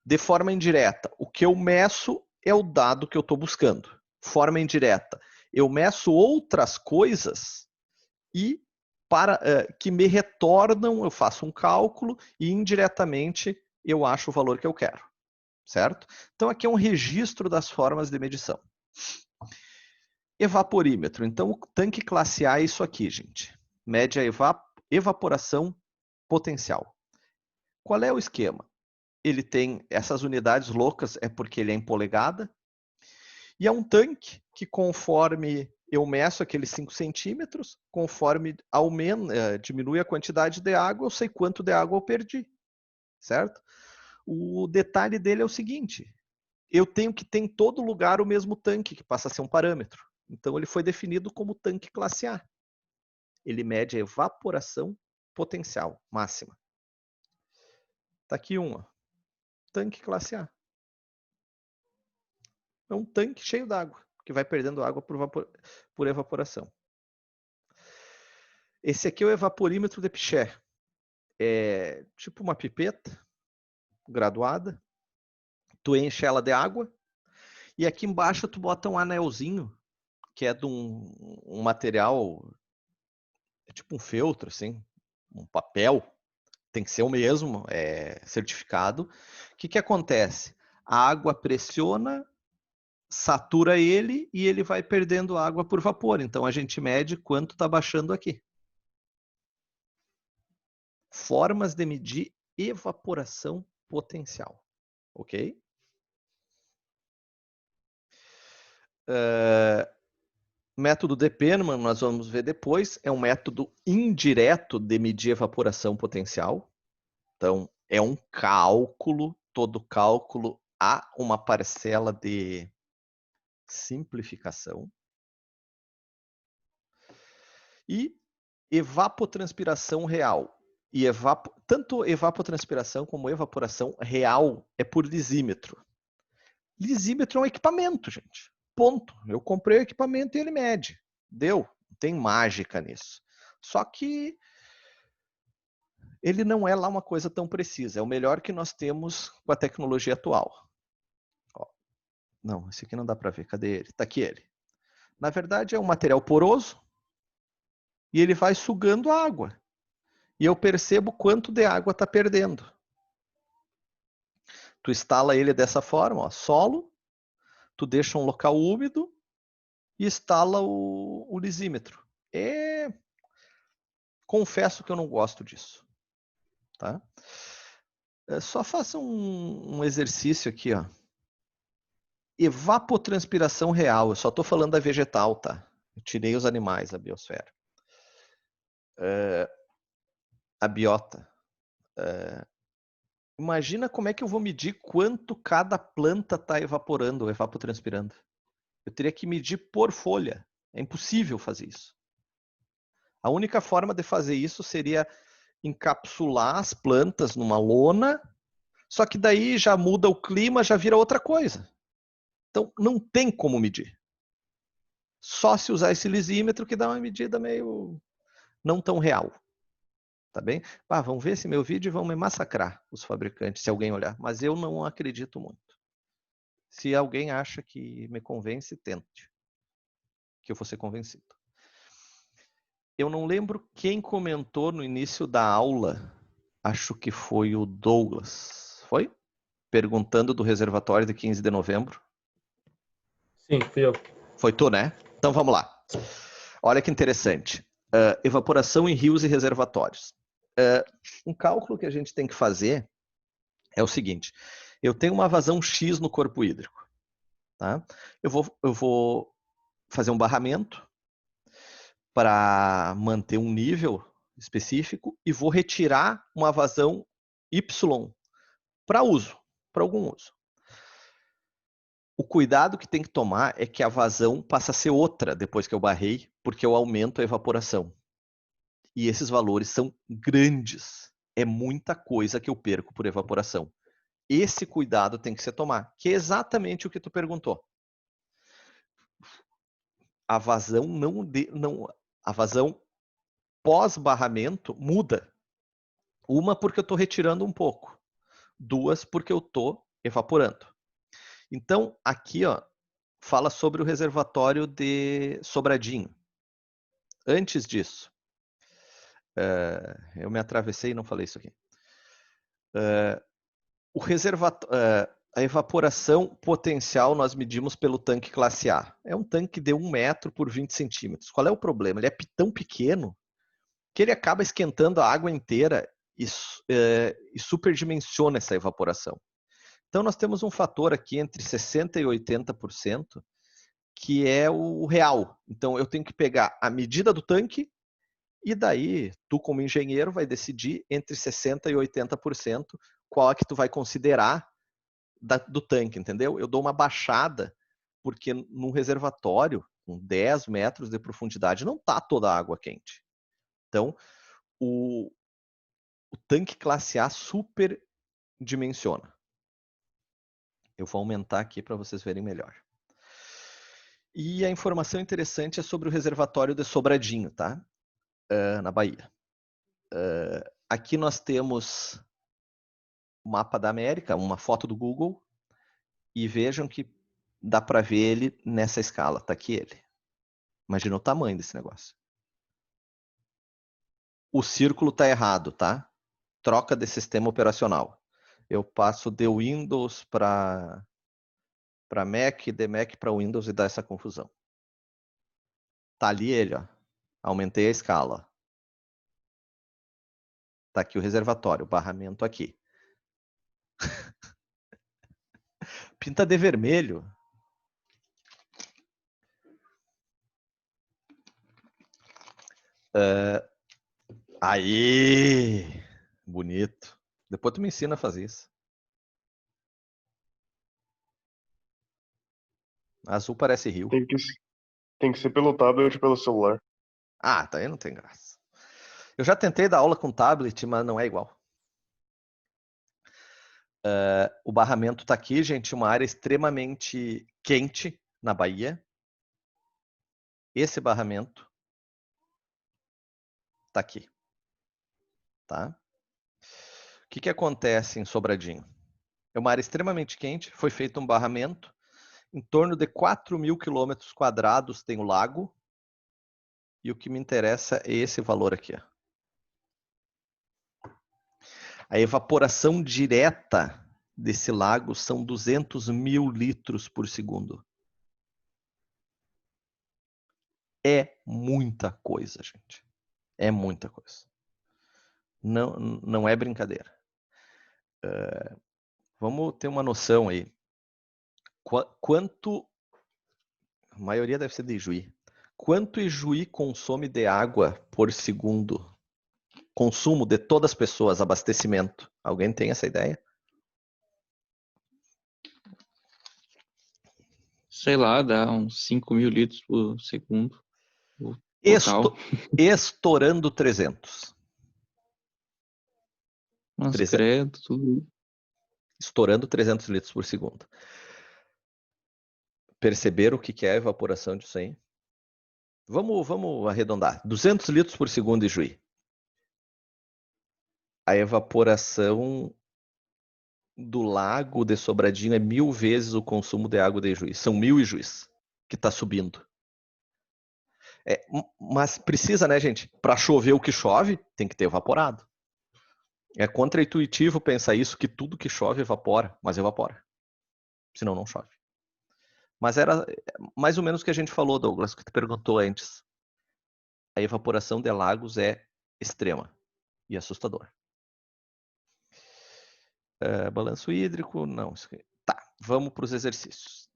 [SPEAKER 1] De forma indireta, o que eu meço é o dado que eu estou buscando. Forma indireta, eu meço outras coisas e que me retornam, eu faço um cálculo e indiretamente eu acho o valor que eu quero. Certo? Então aqui é um registro das formas de medição. Evaporímetro. Então o tanque classe A é isso aqui, gente. Mede a evaporação potencial. Qual é o esquema? Ele tem essas unidades loucas, é porque ele é em polegada. E é um tanque que conforme eu meço aqueles 5 centímetros, conforme diminui a quantidade de água, eu sei quanto de água eu perdi. Certo? O detalhe dele é o seguinte, eu tenho que ter em todo lugar o mesmo tanque, que passa a ser um parâmetro. Então ele foi definido como tanque classe A. Ele mede a evaporação potencial máxima. Está aqui tanque classe A. É um tanque cheio d'água, que vai perdendo água por evaporação. Esse aqui é o evaporímetro de Pichot. É tipo uma pipeta graduada. Tu enche ela de água e aqui embaixo tu bota um anelzinho, que é de um material, é tipo um feltro, assim, um papel. Tem que ser o mesmo, certificado. O que acontece? A água pressiona, satura ele e ele vai perdendo água por vapor. Então a gente mede quanto está baixando aqui. Formas de medir evaporação potencial. Ok? Método de Penman, nós vamos ver depois, é um método indireto de medir evaporação potencial. Então, é um cálculo, todo cálculo há uma parcela de simplificação. E evapotranspiração real. E tanto evapotranspiração como evaporação real é por lisímetro. Lisímetro é um equipamento, gente. Ponto. Eu comprei o equipamento e ele mede. Deu. Não tem mágica nisso. Só que ele não é lá uma coisa tão precisa. É o melhor que nós temos com a tecnologia atual. Ó. Não, esse aqui não dá para ver. Cadê ele? Está aqui ele. Na verdade, é um material poroso e ele vai sugando água. E eu percebo quanto de água está perdendo. Tu instala ele dessa forma, ó, solo, tu deixa um local úmido e instala o lisímetro. Confesso que eu não gosto disso. Tá? Só faça um exercício aqui, ó. Evapotranspiração real. Eu só estou falando da vegetal, tá? Eu tirei os animais da biosfera. A biota. Imagina como é que eu vou medir quanto cada planta está evaporando ou evapotranspirando. Eu teria que medir por folha. É impossível fazer isso. A única forma de fazer isso seria encapsular as plantas numa lona, só que daí já muda o clima, já vira outra coisa. Então, não tem como medir. Só se usar esse lisímetro que dá uma medida meio não tão real. Tá bem? Vão ver esse meu vídeo e vão me massacrar, os fabricantes, se alguém olhar. Mas eu não acredito muito. Se alguém acha que me convence, tente. Que eu vou ser convencido. Eu não lembro quem comentou no início da aula, acho que foi o Douglas, foi? Perguntando do reservatório de 15 de novembro.
[SPEAKER 4] Sim, fui eu.
[SPEAKER 1] Foi tu, né? Então vamos lá. Olha que interessante. Evaporação em rios e reservatórios. Um cálculo que a gente tem que fazer é o seguinte. Eu tenho uma vazão X no corpo hídrico. Tá? Eu vou fazer um barramento para manter um nível específico e vou retirar uma vazão Y para uso, para algum uso. O cuidado que tem que tomar é que a vazão passa a ser outra depois que eu barrei, porque eu aumento a evaporação. E esses valores são grandes. É muita coisa que eu perco por evaporação. Esse cuidado tem que se tomar, que é exatamente o que tu perguntou. A vazão a vazão pós-barramento muda. Uma porque eu estou retirando um pouco, duas porque eu estou evaporando. Então aqui, ó, fala sobre o reservatório de Sobradinho. Antes disso, eu me atravessei e não falei isso aqui. O reservatório, a evaporação potencial nós medimos pelo tanque classe A. É um tanque de 1 metro por 20 centímetros. Qual é o problema? Ele é tão pequeno que ele acaba esquentando a água inteira e superdimensiona essa evaporação. Então nós temos um fator aqui entre 60% e 80%, que é o real. Então eu tenho que pegar a medida do tanque e daí tu como engenheiro vai decidir entre 60% e 80% qual é que tu vai considerar do tanque, entendeu? Eu dou uma baixada porque num reservatório com 10 metros de profundidade não está toda a água quente. Então o tanque classe A super dimensiona. Eu vou aumentar aqui para vocês verem melhor. E a informação interessante é sobre o reservatório de Sobradinho, tá? Na Bahia. Aqui nós temos o mapa da América, uma foto do Google, e vejam que dá para ver ele nessa escala. Tá aqui ele. Imagina o tamanho desse negócio. O círculo tá errado, tá? Troca de sistema operacional. Eu passo de Windows para Mac, de Mac para Windows e dá essa confusão. Tá ali ele, ó. Aumentei a escala. Tá aqui o reservatório, o barramento aqui. Pinta de vermelho. Aí! Bonito. Depois tu me ensina a fazer isso. Azul parece rio.
[SPEAKER 5] Tem que ser pelo tablet ou pelo celular.
[SPEAKER 1] Ah, tá aí não tem graça. Eu já tentei dar aula com tablet, mas não é igual. O barramento está aqui, gente, uma área extremamente quente na Bahia. Esse barramento está aqui. Tá? O que acontece em Sobradinho? É uma área extremamente quente, foi feito um barramento. Em torno de 4.000 quilômetros quadrados tem o lago. E o que me interessa é esse valor aqui. Ó. A evaporação direta desse lago são 200 mil litros por segundo. É muita coisa, gente. É muita coisa. Não é brincadeira. Vamos ter uma noção aí. Quanto... A maioria deve ser de Ijuí. Quanto Ijuí consome de água por segundo? Consumo de todas as pessoas, abastecimento. Alguém tem essa ideia?
[SPEAKER 3] Sei lá, dá uns 5.000 litros por segundo. Total.
[SPEAKER 1] Estourando 300.
[SPEAKER 3] Mas credo, tudo.
[SPEAKER 1] Estourando 300 litros por segundo. Perceberam o que é a evaporação disso aí? Vamos arredondar. 200 litros por segundo, Ijuí. A evaporação do lago de Sobradinho é 1.000 vezes o consumo de água de Ijuí. São 1.000 Ijuís que está subindo. Mas precisa, né, gente? Para chover o que chove, tem que ter evaporado. É contra-intuitivo pensar isso, que tudo que chove evapora, mas evapora. Senão não chove. Mas era mais ou menos o que a gente falou, Douglas, que tu perguntou antes. A evaporação de lagos é extrema e assustadora. Balanço hídrico, não. Tá, vamos para os exercícios.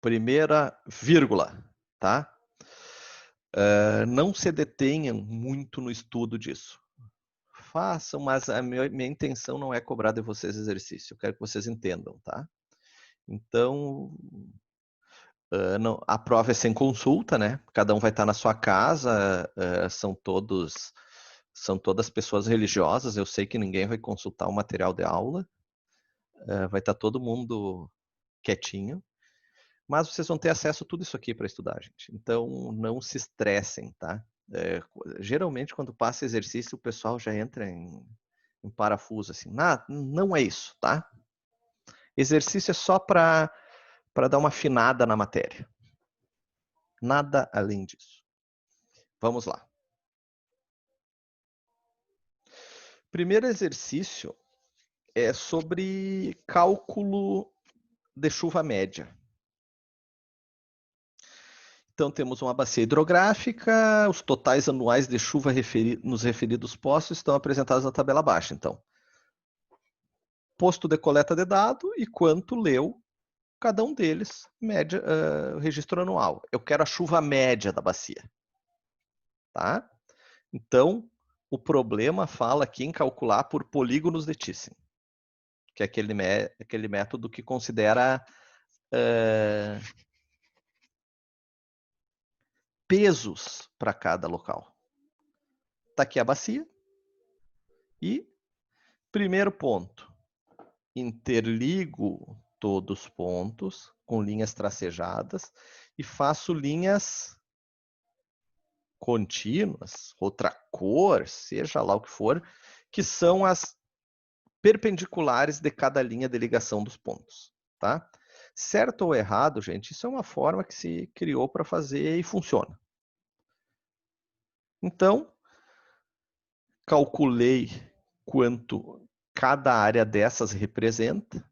[SPEAKER 1] Primeira vírgula, tá? Não se detenham muito no estudo disso. Façam, mas a minha intenção não é cobrar de vocês exercício. Eu quero que vocês entendam, tá? Então, a prova é sem consulta, né? Cada um vai estar na sua casa, são todos são todas pessoas religiosas, eu sei que ninguém vai consultar o material de aula, vai estar todo mundo quietinho, mas vocês vão ter acesso a tudo isso aqui para estudar, gente. Então, não se estressem, tá? Geralmente, quando passa exercício, o pessoal já entra em parafuso, assim. Não é isso, tá? Exercício é só para dar uma afinada na matéria. Nada além disso. Vamos lá. Primeiro exercício é sobre cálculo de chuva média. Então, temos uma bacia hidrográfica, os totais anuais de chuva nos referidos postos estão apresentados na tabela abaixo. Então, posto de coleta de dado e quanto leu cada um deles, média, registro anual. Eu quero a chuva média da bacia. Tá? Então, o problema fala aqui em calcular por polígonos de Thiessen, que é aquele método que considera pesos para cada local. Está aqui a bacia. E, primeiro ponto, interligo todos os pontos com linhas tracejadas e faço linhas contínuas, outra cor, seja lá o que for, que são as perpendiculares de cada linha de ligação dos pontos. Tá? Certo ou errado, gente, isso é uma forma que se criou para fazer e funciona. Então, calculei quanto cada área dessas representa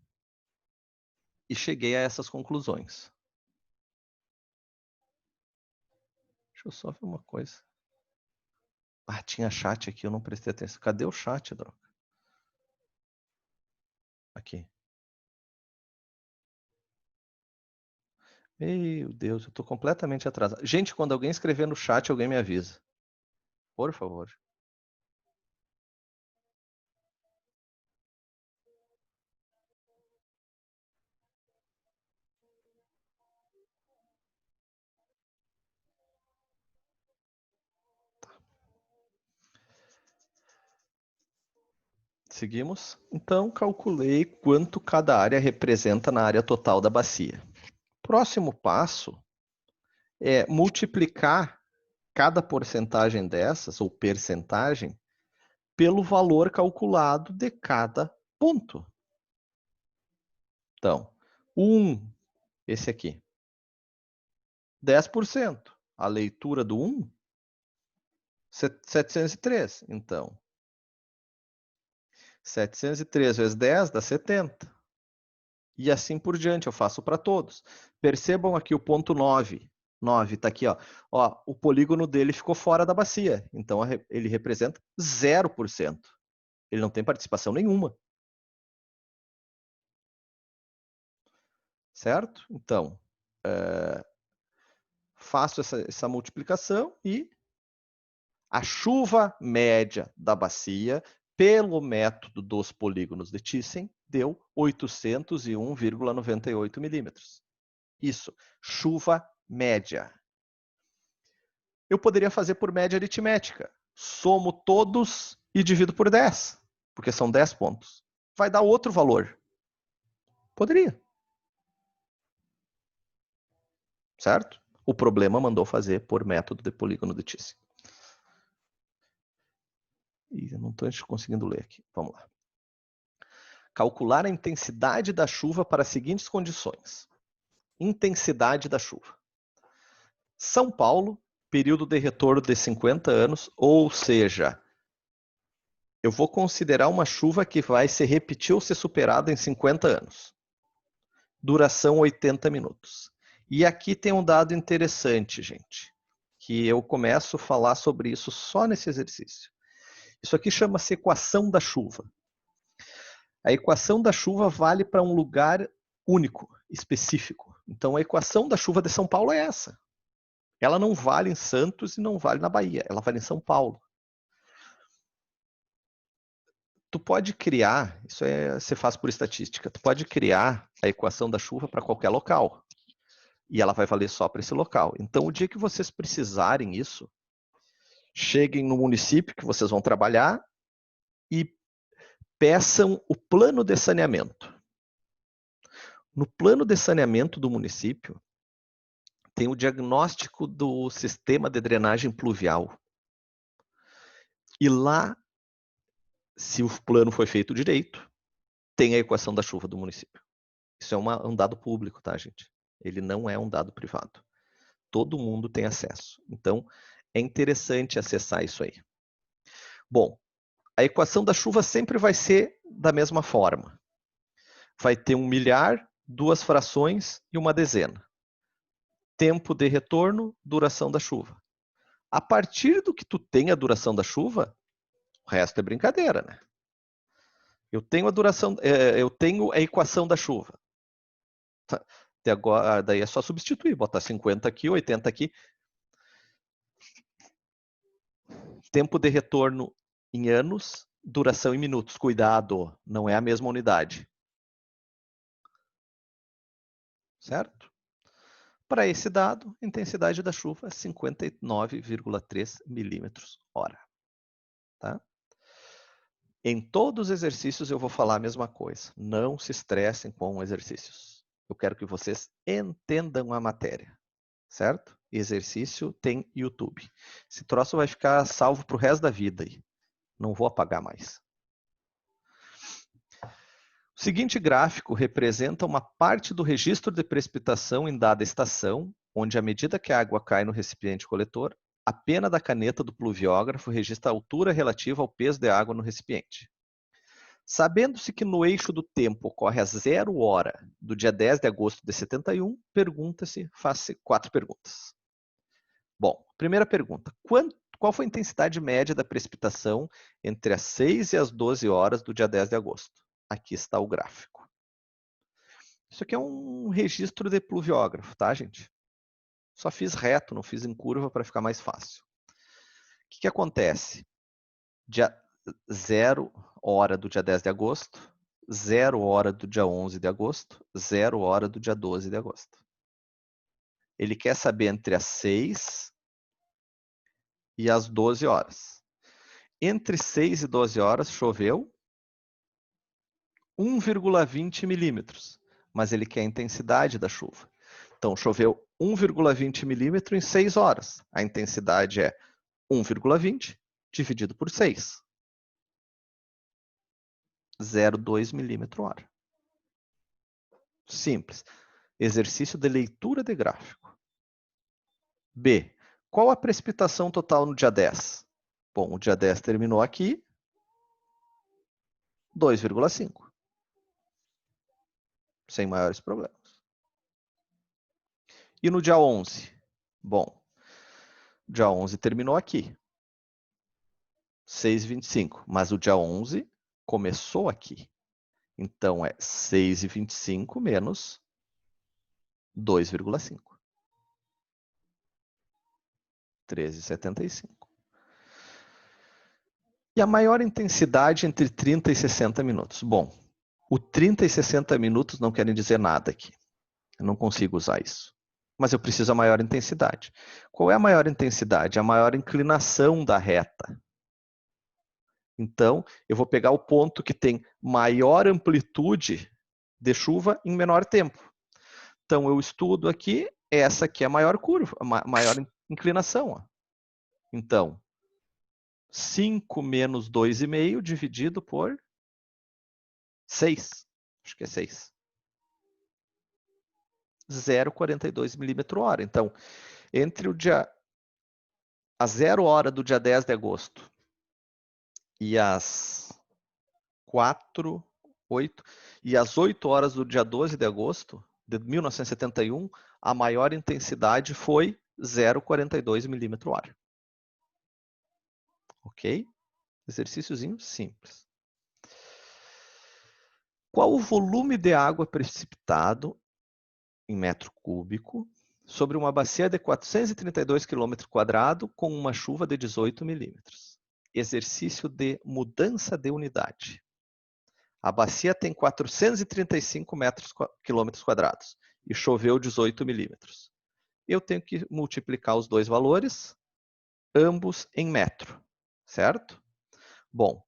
[SPEAKER 1] e cheguei a essas conclusões. Deixa eu só ver uma coisa. Tinha chat aqui, eu não prestei atenção. Cadê o chat, droga? Aqui. Meu Deus, eu estou completamente atrasado. Gente, quando alguém escrever no chat, alguém me avisa. Por favor. Seguimos? Então, calculei quanto cada área representa na área total da bacia. Próximo passo é multiplicar cada porcentagem dessas, ou percentagem, pelo valor calculado de cada ponto. Então, 1, esse aqui, 10%. A leitura do 1, 703. Então, 703 vezes 10 dá 70. E assim por diante, eu faço para todos. Percebam aqui o ponto 9. 9 está aqui, ó. O polígono dele ficou fora da bacia. Então, ele representa 0%. Ele não tem participação nenhuma. Certo? Então, faço essa multiplicação e a chuva média da bacia, pelo método dos polígonos de Thiessen, deu 801,98 milímetros. Isso, chuva média. Eu poderia fazer por média aritmética. Somo todos e divido por 10, porque são 10 pontos. Vai dar outro valor. Poderia. Certo? O problema mandou fazer por método de polígono de Thiessen. Eu não estou conseguindo ler aqui. Vamos lá. Calcular a intensidade da chuva para as seguintes condições. Intensidade da chuva. São Paulo, período de retorno de 50 anos, ou seja, eu vou considerar uma chuva que vai se repetir ou ser superada em 50 anos. Duração 80 minutos. E aqui tem um dado interessante, gente, que eu começo a falar sobre isso só nesse exercício. Isso aqui chama-se equação da chuva. A equação da chuva vale para um lugar único, específico. Então, a equação da chuva de São Paulo é essa. Ela não vale em Santos e não vale na Bahia. Ela vale em São Paulo. Tu pode criar, isso você faz por estatística, tu pode criar a equação da chuva para qualquer local. E ela vai valer só para esse local. Então, o dia que vocês precisarem isso, cheguem no município que vocês vão trabalhar e peçam o plano de saneamento. No plano de saneamento do município, tem o diagnóstico do sistema de drenagem pluvial. E lá, se o plano foi feito direito, tem a equação da chuva do município. Isso é um dado público, tá, gente? Ele não é um dado privado. Todo mundo tem acesso. Então, é interessante acessar isso aí. Bom, a equação da chuva sempre vai ser da mesma forma. Vai ter um milhar, 2 frações e uma dezena. Tempo de retorno, duração da chuva. A partir do que tu tem a duração da chuva, o resto é brincadeira, né? Eu tenho a equação da chuva. Até agora, daí é só substituir, botar 50 aqui, 80 aqui. Tempo de retorno em anos, duração em minutos. Cuidado, não é a mesma unidade. Certo? Para esse dado, a intensidade da chuva é 59,3 milímetros hora. Tá? Em todos os exercícios eu vou falar a mesma coisa. Não se estressem com exercícios. Eu quero que vocês entendam a matéria. Certo? Exercício tem YouTube. Esse troço vai ficar salvo para o resto da vida. Não vou apagar mais. O seguinte gráfico representa uma parte do registro de precipitação em dada estação, onde, à medida que a água cai no recipiente coletor, a pena da caneta do pluviógrafo registra a altura relativa ao peso de água no recipiente. Sabendo-se que no eixo do tempo ocorre a 0 hora do dia 10 de agosto de 71, faz-se 4 perguntas. Bom, primeira pergunta. Qual foi a intensidade média da precipitação entre as 6 e as 12 horas do dia 10 de agosto? Aqui está o gráfico. Isso aqui é um registro de pluviógrafo, tá, gente? Só fiz reto, não fiz em curva para ficar mais fácil. O que acontece? Dia 0 hora do dia 10 de agosto, 0 hora do dia 11 de agosto, 0 hora do dia 12 de agosto. Ele quer saber entre as 6 e as 12 horas. Entre 6 e 12 horas choveu 1,20 milímetros, mas ele quer a intensidade da chuva. Então, choveu 1,20 milímetro em 6 horas. A intensidade é 1,20 dividido por 6. 0,2 milímetro hora. Simples. Exercício de leitura de gráfico. B. Qual a precipitação total no dia 10? Bom, o dia 10 terminou aqui. 2,5. Sem maiores problemas. E no dia 11? Bom, o dia 11 terminou aqui. 6,25. Mas o dia 11 começou aqui. Então, é 6,25 menos 2,5. 13,75. E a maior intensidade entre 30 e 60 minutos? Bom, o 30 e 60 minutos não querem dizer nada aqui. Eu não consigo usar isso. Mas eu preciso a maior intensidade. Qual é a maior intensidade? A maior inclinação da reta. Então, eu vou pegar o ponto que tem maior amplitude de chuva em menor tempo. Então, eu estudo aqui, essa aqui é a maior curva, a maior inclinação. Ó. Então, 5 menos 2,5 dividido por 6. Acho que é 6. 0,42 milímetro hora. Então, entre a 0 hora do dia 10 de agosto e as 8 horas do dia 12 de agosto de 1971, a maior intensidade foi 0,42 milímetro hora. Ok? Exercíciozinho simples. Qual o volume de água precipitado em metro cúbico sobre uma bacia de 432 km² com uma chuva de 18 milímetros? Exercício de mudança de unidade. A bacia tem 435 km² e choveu 18 milímetros. Eu tenho que multiplicar os dois valores ambos em metro, certo? Bom,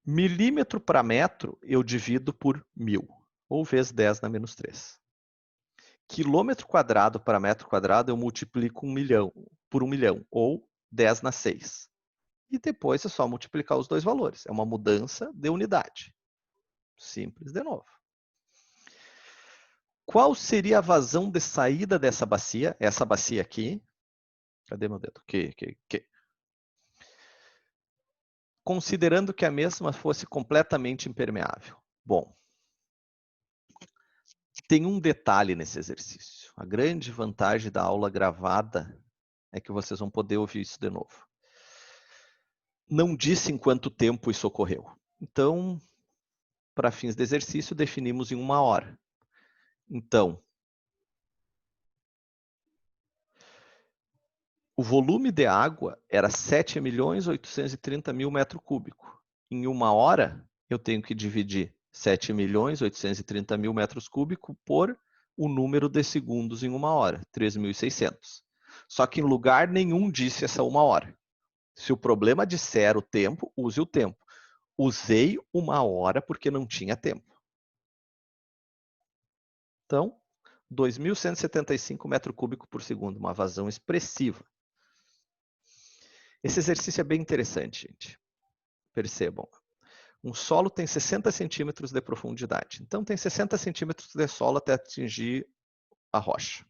[SPEAKER 1] milímetro para metro eu divido por 1000, ou vezes 10 na menos 3. Quilômetro quadrado para metro quadrado eu multiplico 1 milhão, por 1 milhão, ou 10 na 6. E depois é só multiplicar os dois valores. É uma mudança de unidade. Simples de novo. Qual seria a vazão de saída dessa bacia? Essa bacia aqui. Cadê meu dedo? Aqui. Considerando que a mesma fosse completamente impermeável. Bom, tem um detalhe nesse exercício. A grande vantagem da aula gravada é que vocês vão poder ouvir isso de novo. Não disse em quanto tempo isso ocorreu. Então, para fins de exercício, definimos em 1 hora. Então, o volume de água era 7.830.000 metros cúbicos. Em 1 hora, eu tenho que dividir 7.830.000 metros cúbicos por o número de segundos em 1 hora, 3.600. Só que em lugar nenhum disse essa 1 hora. Se o problema disser o tempo, use o tempo. Usei 1 hora porque não tinha tempo. Então, 2.175 metros cúbicos por segundo, uma vazão expressiva. Esse exercício é bem interessante, gente. Percebam. Um solo tem 60 centímetros de profundidade. Então, tem 60 centímetros de solo até atingir a rocha.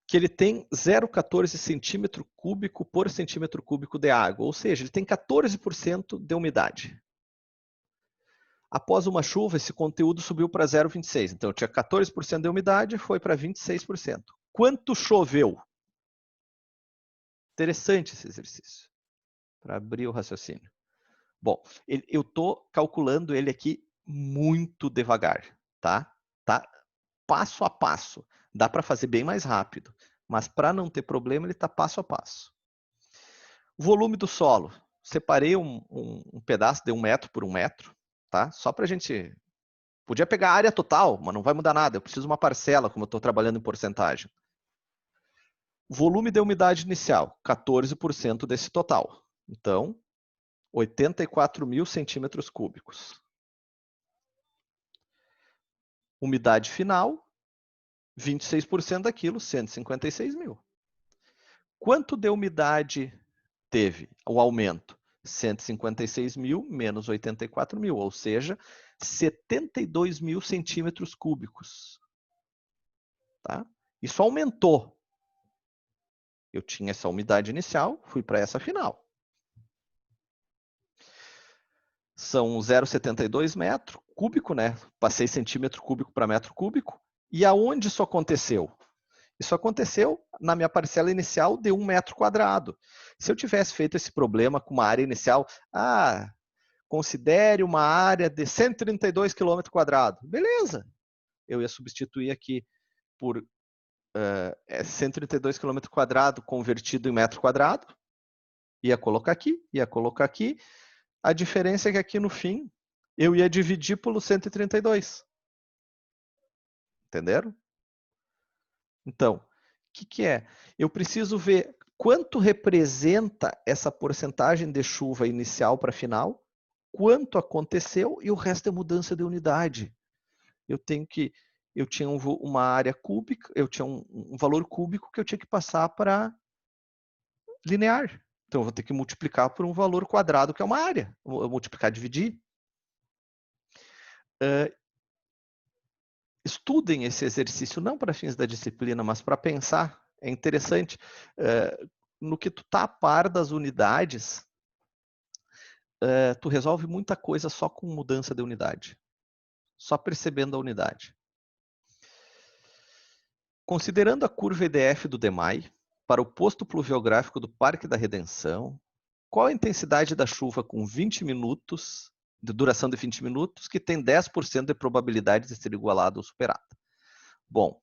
[SPEAKER 1] Que ele tem 0,14 centímetro cúbico por centímetro cúbico de água. Ou seja, ele tem 14% de umidade. Após uma chuva, esse conteúdo subiu para 0,26. Então, eu tinha 14% de umidade, foi para 26%. Quanto choveu? Interessante esse exercício, para abrir o raciocínio. Bom, eu estou calculando ele aqui muito devagar, tá? Passo a passo. Dá para fazer bem mais rápido, mas para não ter problema, ele está passo a passo. O volume do solo. Separei um pedaço de 1 metro por 1 metro, tá? Só para a gente... Podia pegar a área total, mas não vai mudar nada. Eu preciso de uma parcela, como eu estou trabalhando em porcentagem. Volume de umidade inicial, 14% desse total. Então, 84.000 centímetros cúbicos. Umidade final, 26% daquilo, 156.000. Quanto de umidade teve o aumento? 156.000 menos 84.000, ou seja, 72.000 centímetros cúbicos. Tá? Isso aumentou. Eu tinha essa umidade inicial, fui para essa final. São 0,72 metro cúbico, né? Passei centímetro cúbico para metro cúbico. E aonde isso aconteceu? Isso aconteceu na minha parcela inicial de 1 metro quadrado. Se eu tivesse feito esse problema com uma área inicial, considere uma área de 132 km quadrados. Beleza. Eu ia substituir aqui por 132 km quadrado convertido em metro quadrado. Ia colocar aqui, ia colocar aqui. A diferença é que aqui no fim, eu ia dividir pelo 132. Entenderam? Então, o que é? Eu preciso ver quanto representa essa porcentagem de chuva inicial para final, quanto aconteceu e o resto é mudança de unidade. Eu tinha uma área cúbica, eu tinha um valor cúbico que eu tinha que passar para linear. Então, eu vou ter que multiplicar por um valor quadrado, que é uma área. Eu multiplicar, dividir. Estudem esse exercício, não para fins da disciplina, mas para pensar. É interessante. No que tu tá a par das unidades, tu resolve muita coisa só com mudança de unidade. Só percebendo a unidade. Considerando a curva EDF do DEMAI, para o posto pluviográfico do Parque da Redenção, qual a intensidade da chuva com 20 minutos, de duração de 20 minutos, que tem 10% de probabilidade de ser igualada ou superada? Bom,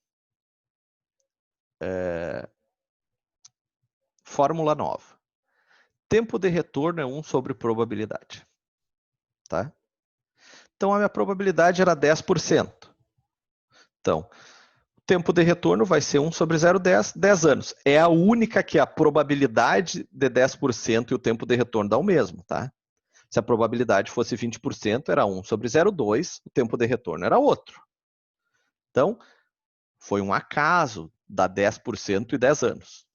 [SPEAKER 1] fórmula nova. Tempo de retorno é 1 sobre probabilidade. Tá? Então, a minha probabilidade era 10%. Então, tempo de retorno vai ser 1 sobre 0,10, 10 anos. É a única que a probabilidade de 10% e o tempo de retorno dá o mesmo, tá? Se a probabilidade fosse 20%, era 1 sobre 0,2, o tempo de retorno era outro. Então, foi um acaso, dá 10% e 10 anos.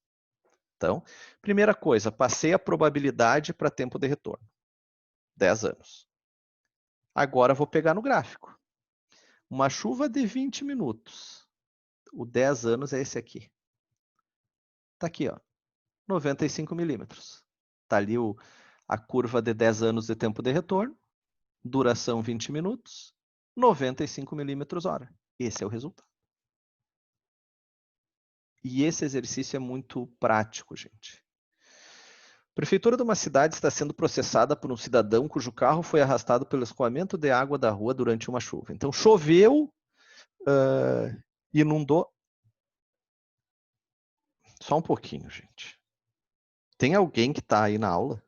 [SPEAKER 1] Então, primeira coisa, passei a probabilidade para tempo de retorno. 10 anos. Agora vou pegar no gráfico. Uma chuva de 20 minutos. O 10 anos é esse aqui. Tá aqui, ó. 95 milímetros. Tá ali a curva de 10 anos de tempo de retorno. Duração 20 minutos. 95 milímetros hora. Esse é o resultado. E esse exercício é muito prático, gente. A prefeitura de uma cidade está sendo processada por um cidadão cujo carro foi arrastado pelo escoamento de água da rua durante uma chuva. Então, choveu, inundou. Só um pouquinho, gente. Tem alguém que está aí na aula?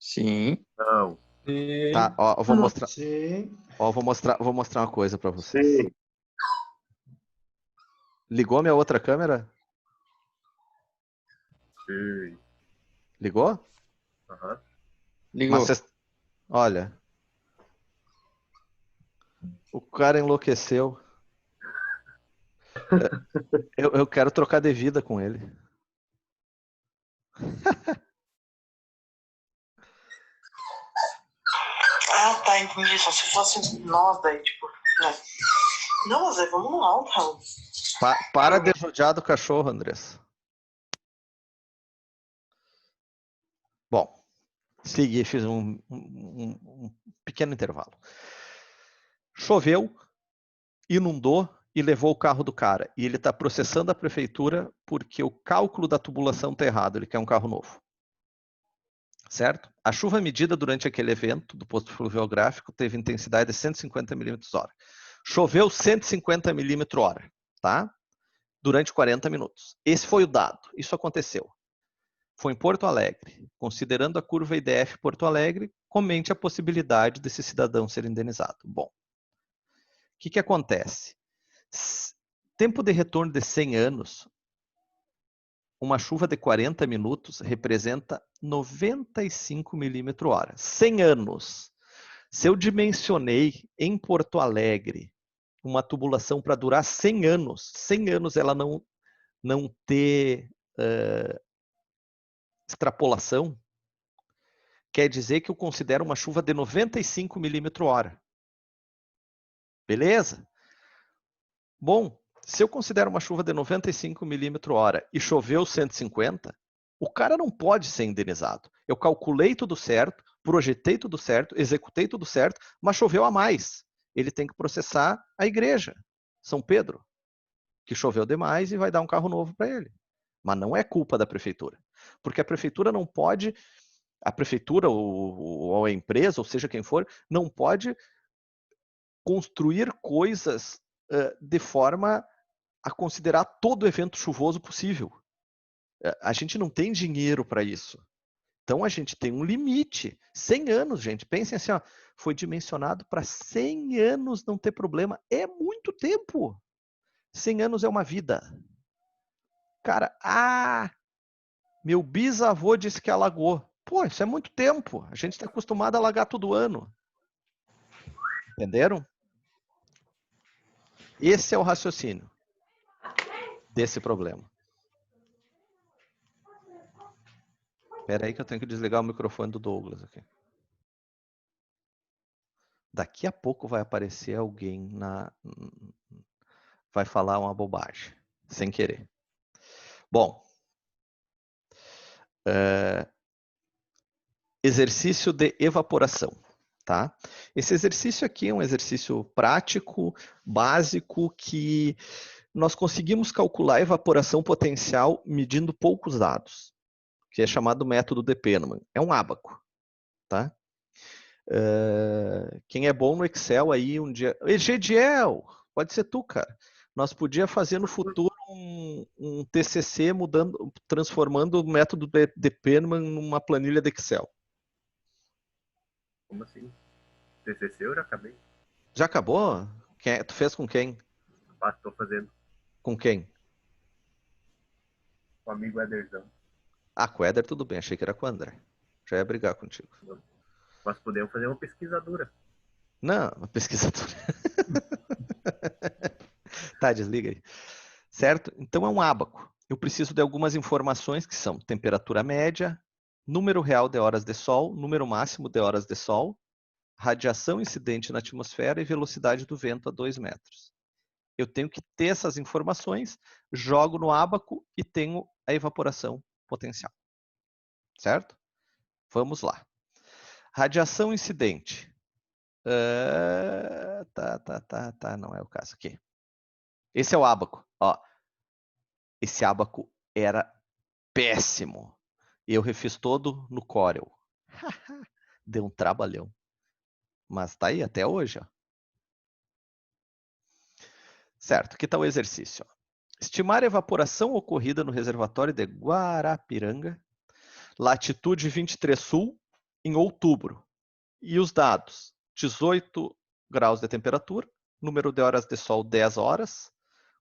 [SPEAKER 3] Sim.
[SPEAKER 5] Não.
[SPEAKER 1] Tá, ó, eu vou mostrar.
[SPEAKER 2] Sim.
[SPEAKER 1] Ó, vou mostrar uma coisa para vocês.
[SPEAKER 5] Sim.
[SPEAKER 1] Ligou minha outra câmera?
[SPEAKER 5] Sim.
[SPEAKER 1] Ligou?
[SPEAKER 5] Aham.
[SPEAKER 3] Ligou.
[SPEAKER 1] Mas olha. O cara enlouqueceu. Eu quero trocar de vida com ele.
[SPEAKER 6] Ah, tá, entendi. Só se fosse nós daí, tipo, né? Não, mas aí vamos lá, então.
[SPEAKER 1] Para de judiar do cachorro, Andressa. Bom, segui, fiz um pequeno intervalo. Choveu, inundou e levou o carro do cara. E ele está processando a prefeitura porque o cálculo da tubulação está errado. Ele quer um carro novo. Certo? A chuva medida durante aquele evento do posto fluviográfico teve intensidade de 150 milímetros hora. Choveu 150 milímetros hora, tá? Durante 40 minutos. Esse foi o dado. Isso aconteceu. Foi em Porto Alegre. Considerando a curva IDF Porto Alegre, comente a possibilidade desse cidadão ser indenizado. Bom, o que acontece? Tempo de retorno de 100 anos, uma chuva de 40 minutos representa 95 milímetros hora. 100 anos. Se eu dimensionei em Porto Alegre uma tubulação para durar 100 anos ela não ter extrapolação, quer dizer que eu considero uma chuva de 95 milímetros hora. Beleza? Bom, se eu considero uma chuva de 95 milímetros hora e choveu 150, o cara não pode ser indenizado. Eu calculei tudo certo, projetei tudo certo, executei tudo certo, mas choveu a mais. Ele tem que processar a igreja, São Pedro, que choveu demais e vai dar um carro novo para ele. Mas não é culpa da prefeitura. Porque a prefeitura não pode, a prefeitura ou a empresa, ou seja quem for, não pode construir coisas de forma a considerar todo evento chuvoso possível. A gente não tem dinheiro para isso. Então a gente tem um limite. 100 anos, gente. Pensem assim, ó, foi dimensionado para 100 anos não ter problema. É muito tempo. 100 anos é uma vida. Cara, meu bisavô disse que alagou. Pô, isso é muito tempo. A gente está acostumado a alagar todo ano. Entenderam? Esse é o raciocínio desse problema. Espera aí que eu tenho que desligar o microfone do Douglas aqui. Daqui a pouco vai aparecer alguém vai falar uma bobagem, sem querer. Bom, exercício de evaporação, tá? Esse exercício aqui é um exercício prático, básico, que nós conseguimos calcular a evaporação potencial medindo poucos dados, que é chamado método de Penman. É um ábaco, tá? Quem é bom no Excel aí um dia... Egediel, pode ser tu, cara. Nós podíamos fazer no futuro um TCC transformando o método de Penman numa planilha de Excel.
[SPEAKER 5] Como assim? TCC eu já acabei.
[SPEAKER 1] Já acabou? Tu fez com quem?
[SPEAKER 7] Rapaz, tô fazendo
[SPEAKER 1] Com quem?
[SPEAKER 7] com o amigo Ederzão.
[SPEAKER 1] Ah, com o Éder tudo bem, achei que era com o André. Já ia brigar contigo.
[SPEAKER 7] Nós podemos fazer uma pesquisadora.
[SPEAKER 1] Não, uma pesquisadora. Tá, desliga aí. Certo? Então é um ábaco. Eu preciso de algumas informações que são temperatura média, número real de horas de sol, número máximo de horas de sol, radiação incidente na atmosfera e velocidade do vento a 2 metros. Eu tenho que ter essas informações, jogo no ábaco e tenho a evaporação potencial. Certo? Vamos lá. Radiação incidente. Tá, não é o caso aqui. Esse é o ábaco. Ó, esse ábaco era péssimo. E eu refiz todo no Corel. Deu um trabalhão. Mas tá aí até hoje. Ó. Certo, aqui está o exercício. Ó. Estimar a evaporação ocorrida no reservatório de Guarapiranga, latitude 23 sul, em outubro. E os dados: 18 graus de temperatura, número de horas de sol 10 horas,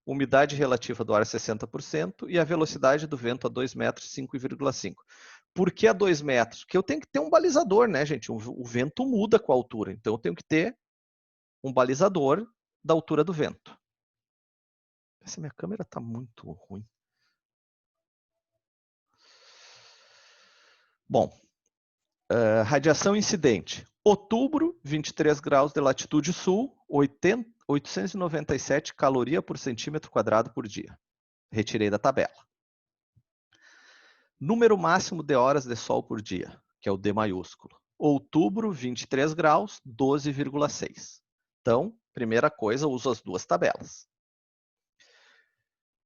[SPEAKER 1] umidade relativa do ar 60% e a velocidade do vento a 2 metros, 5,5. Por que a 2 metros? Porque eu tenho que ter um balizador, né, gente? O vento muda com a altura, então eu tenho que ter um balizador da altura do vento. Essa minha câmera está muito ruim. Bom, radiação incidente. Outubro, 23 graus de latitude sul, 897 caloria por centímetro quadrado por dia. Retirei da tabela. Número máximo de horas de sol por dia, que é o D maiúsculo. Outubro, 23 graus, 12,6. Então, primeira coisa, uso as duas tabelas.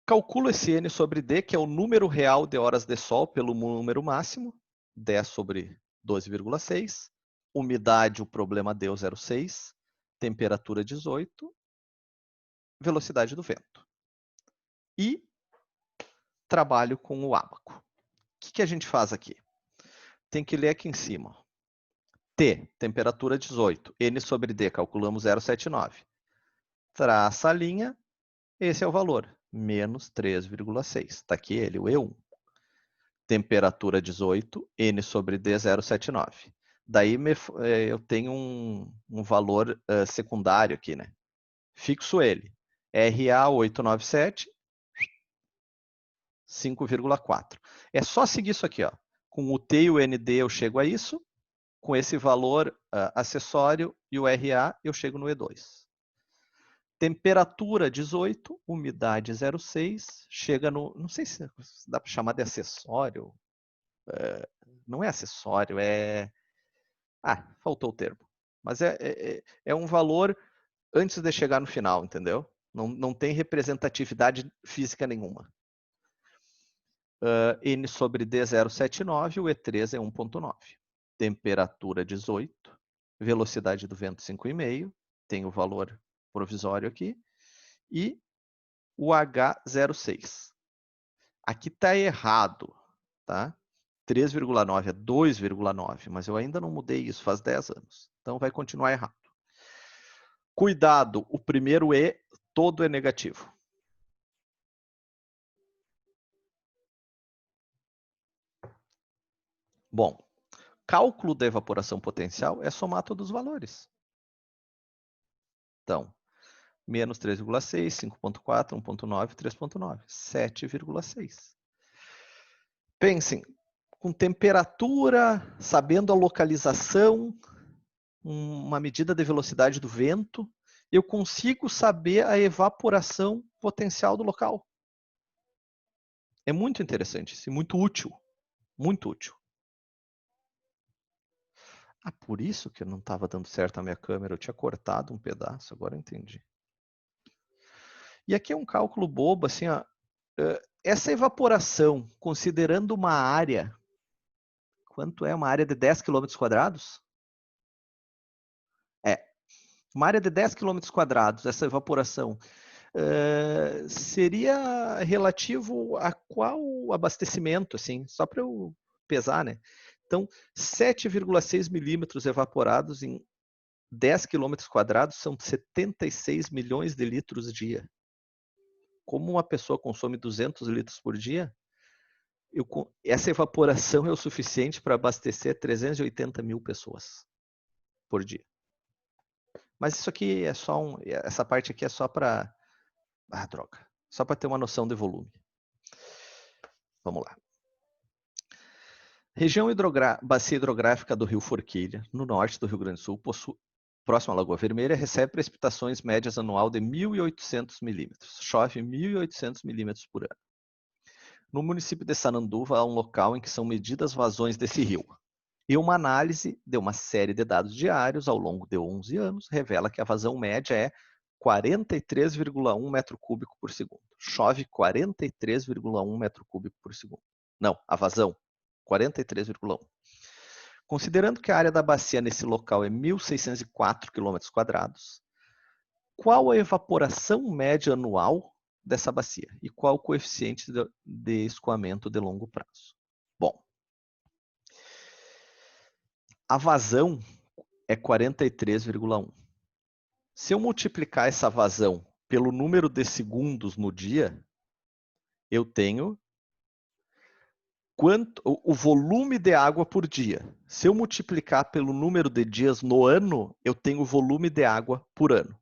[SPEAKER 1] Calculo esse N sobre D, que é o número real de horas de sol pelo número máximo, 10 sobre 12,6. Umidade, o problema D, 0,6. Temperatura, 18. Velocidade do vento. E trabalho com o ábaco. O que a gente faz aqui? Tem que ler aqui em cima. T, temperatura 18. N sobre D, calculamos 0,79. Traça a linha, esse é o valor, menos 3,6. Está aqui ele, o E1. Temperatura 18, N sobre D, 0,79. Daí eu tenho um valor secundário aqui, né? Fixo ele. RA 897, 5,4. É só seguir isso aqui, ó. Com o T e o ND eu chego a isso. Com esse valor acessório e o RA, eu chego no E2. Temperatura 18, umidade 0,6, chega no... Não sei se dá para chamar de acessório. Não é acessório, é... Ah, faltou o termo. Mas é um valor antes de chegar no final, entendeu? Não tem representatividade física nenhuma. N sobre D 0,79, o E3 é 1,9. Temperatura 18, velocidade do vento 5,5, tem o valor provisório aqui, e o H 0,6. Aqui está errado, tá? 3,9 é 2,9, mas eu ainda não mudei isso faz 10 anos, então vai continuar errado. Cuidado, o primeiro E todo é negativo. Bom, cálculo da evaporação potencial é somar todos os valores. Então, menos 3,6, 5,4, 1,9, 3,9, 7,6. Pensem, com temperatura, sabendo a localização, uma medida de velocidade do vento, eu consigo saber a evaporação potencial do local. É muito interessante isso, muito útil. Muito útil. Ah, por isso que não estava dando certo a minha câmera. Eu tinha cortado um pedaço, agora eu entendi. E aqui é um cálculo bobo, assim, ó. Essa evaporação, considerando uma área, quanto é uma área de 10 km quadrados? Uma área de 10 km quadrados, essa evaporação, seria relativo a qual abastecimento, assim, só para eu pesar, né? Então, 7,6 milímetros evaporados em 10 km quadrados são 76 milhões de litros dia. como uma pessoa consome 200 litros por dia, essa evaporação é o suficiente para abastecer 380 mil pessoas por dia. Mas isso aqui é só essa parte aqui é só para... Ah, droga. Só para ter uma noção de volume. Vamos lá. Região bacia hidrográfica do Rio Forquilha, no norte do Rio Grande do Sul, próximo à Lagoa Vermelha, recebe precipitações médias anual de 1.800 milímetros. Chove 1.800 milímetros por ano. No município de Sananduva, há um local em que são medidas vazões desse rio. E uma análise de uma série de dados diários ao longo de 11 anos revela que a vazão média é 43,1 metro cúbico por segundo. Chove 43,1 metro cúbico por segundo. Não, a vazão, 43,1. Considerando que a área da bacia nesse local é 1.604 km², qual a evaporação média anual dessa bacia? E qual o coeficiente de escoamento de longo prazo? Bom, a vazão é 43,1. Se eu multiplicar essa vazão pelo número de segundos no dia, eu tenho o volume de água por dia. Se eu multiplicar pelo número de dias no ano, eu tenho o volume de água por ano.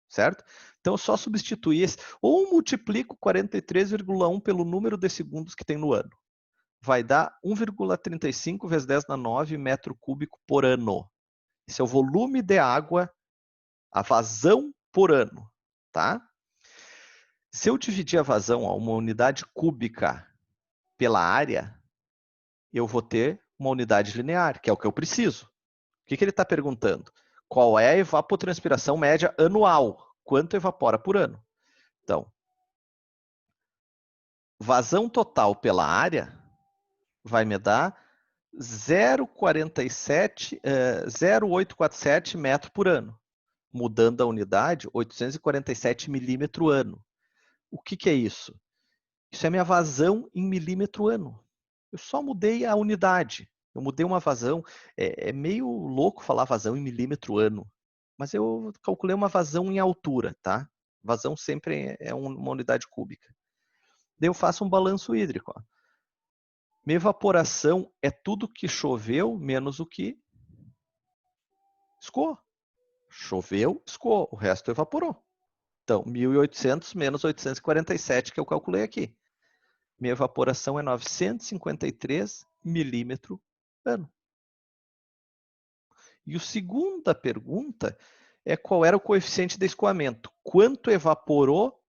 [SPEAKER 1] Certo? Então, eu só substituir esse, ou multiplico 43,1 pelo número de segundos que tem no ano. Vai dar 1,35 vezes 10 na 9 metro cúbico por ano. Esse é o volume de água, a vazão por ano. Tá? Se eu dividir a vazão a uma unidade cúbica pela área, eu vou ter uma unidade linear, que é o que eu preciso. O que ele está perguntando? Qual é a evapotranspiração média anual? Quanto evapora por ano? Então, vazão total pela área vai me dar 0,847 metro por ano. Mudando a unidade, 847 milímetro ano. O que é isso? Isso é minha vazão em milímetro ano. Eu só mudei a unidade. Eu mudei uma vazão. É meio louco falar vazão em milímetro ano. Mas eu calculei uma vazão em altura, tá? Vazão sempre é uma unidade cúbica. Daí eu faço um balanço hídrico. Ó. Minha evaporação é tudo que choveu menos o que escoou. Choveu, escoou. O resto evaporou. Então, 1.800 menos 847 que eu calculei aqui. Minha evaporação é 953 milímetro ano. E a segunda pergunta é qual era o coeficiente de escoamento. Quanto evaporou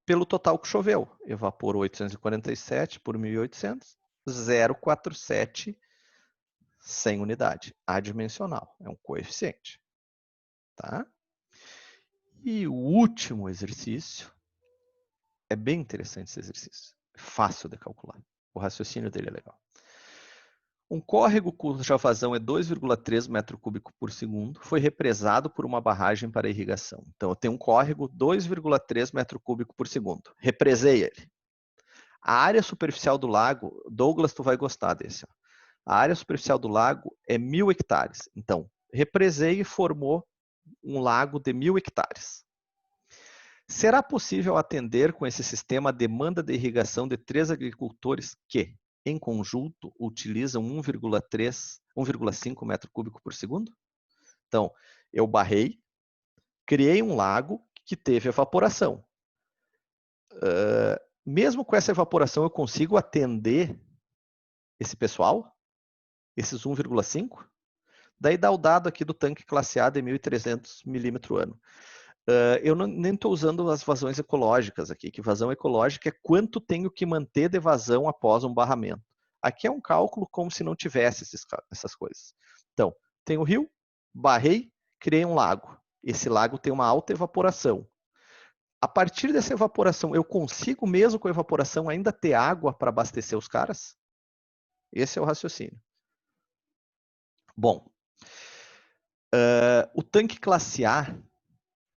[SPEAKER 1] pelo total que choveu? Evaporou 847 por 1.800, 0,47 sem unidade. Adimensional, é um coeficiente. Tá? E o último exercício, é bem interessante esse exercício. É fácil de calcular. O raciocínio dele é legal. Um córrego cuja vazão é 2,3 metro cúbico por segundo foi represado por uma barragem para irrigação. Então, eu tenho um córrego 2,3 metro cúbico por segundo. Represei ele. A área superficial do lago, Douglas, tu vai gostar desse. Ó. A área superficial do lago é 1.000 hectares. Então, represei e formou um lago de 1.000 hectares. Será possível atender com esse sistema a demanda de irrigação de 3 agricultores que, em conjunto, utilizam 1,5 metro cúbico por segundo? Então, eu barrei, criei um lago que teve evaporação. Mesmo com essa evaporação, eu consigo atender esse pessoal? Esses 1,5? Daí dá o dado aqui do tanque classe A de 1.300 milímetro ano. Eu nem estou usando as vazões ecológicas aqui, que vazão ecológica é quanto tenho que manter de vazão após um barramento. Aqui é um cálculo como se não tivesse essas coisas. Então, tem o rio, barrei, criei um lago. Esse lago tem uma alta evaporação. A partir dessa evaporação, eu consigo mesmo com a evaporação ainda ter água para abastecer os caras? Esse é o raciocínio. Bom, o tanque classe A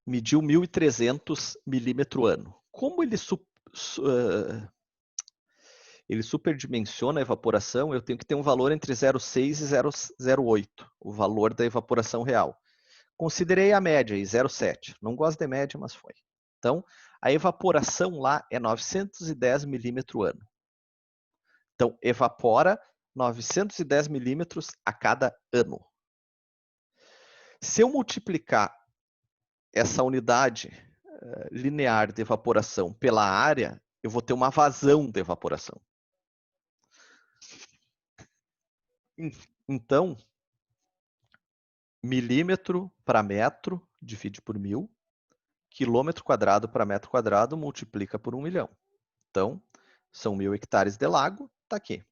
[SPEAKER 1] mediu 1.300 milímetro ano. Como ele superdimensiona a evaporação, eu tenho que ter um valor entre 0,6 e 0,08, o valor da evaporação real. Considerei a média, 0,7. Não gosto de média, mas foi. Então, a evaporação lá é 910 milímetros ano. Então, evapora 910 milímetros a cada ano. Se eu multiplicar essa unidade linear de evaporação pela área, eu vou ter uma vazão de evaporação. Então, milímetro para metro divide por 1000, quilômetro quadrado para metro quadrado multiplica por 1 milhão. Então, são 1000 hectares de lago, está aqui.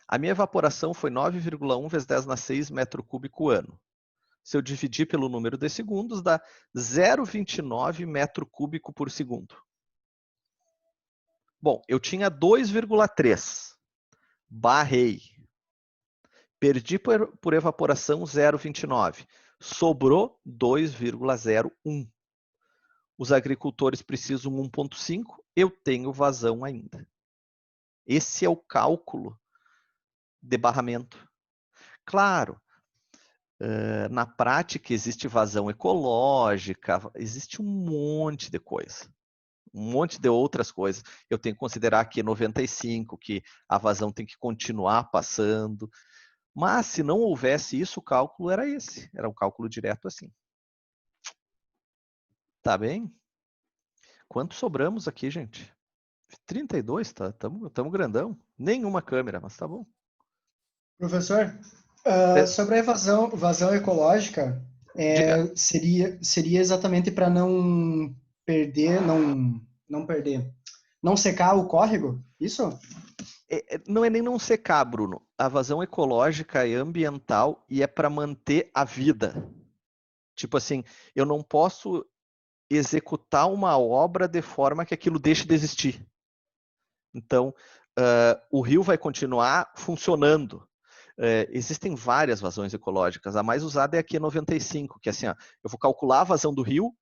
[SPEAKER 1] A minha evaporação foi 9,1 vezes 10 na 6 metro cúbico ano. Se eu dividir pelo número de segundos, dá 0,29 metro cúbico por segundo. Bom, eu tinha 2,3. Barrei. Perdi por evaporação 0,29. Sobrou 2,01. Os agricultores precisam 1,5. Eu tenho vazão ainda. Esse é o cálculo de barramento. Claro, na prática existe vazão ecológica, existe um monte de coisa. Um monte de outras coisas. Eu tenho que considerar aqui 95, que a vazão tem que continuar passando. Mas se não houvesse isso, o cálculo era esse. Era um cálculo direto assim. Tá bem? Quanto sobramos aqui, gente? 32, tá? Tamo grandão. Nenhuma câmera, mas tá bom.
[SPEAKER 2] Professor, sobre a vazão ecológica, seria exatamente para não perder, não secar o córrego? Isso?
[SPEAKER 1] Não é nem não secar, Bruno. A vazão ecológica é ambiental e é para manter a vida. Tipo assim, eu não posso executar uma obra de forma que aquilo deixe de existir. Então, o rio vai continuar funcionando. Existem várias vazões ecológicas. A mais usada é a Q95, que é assim, ó, eu vou calcular a vazão do rio,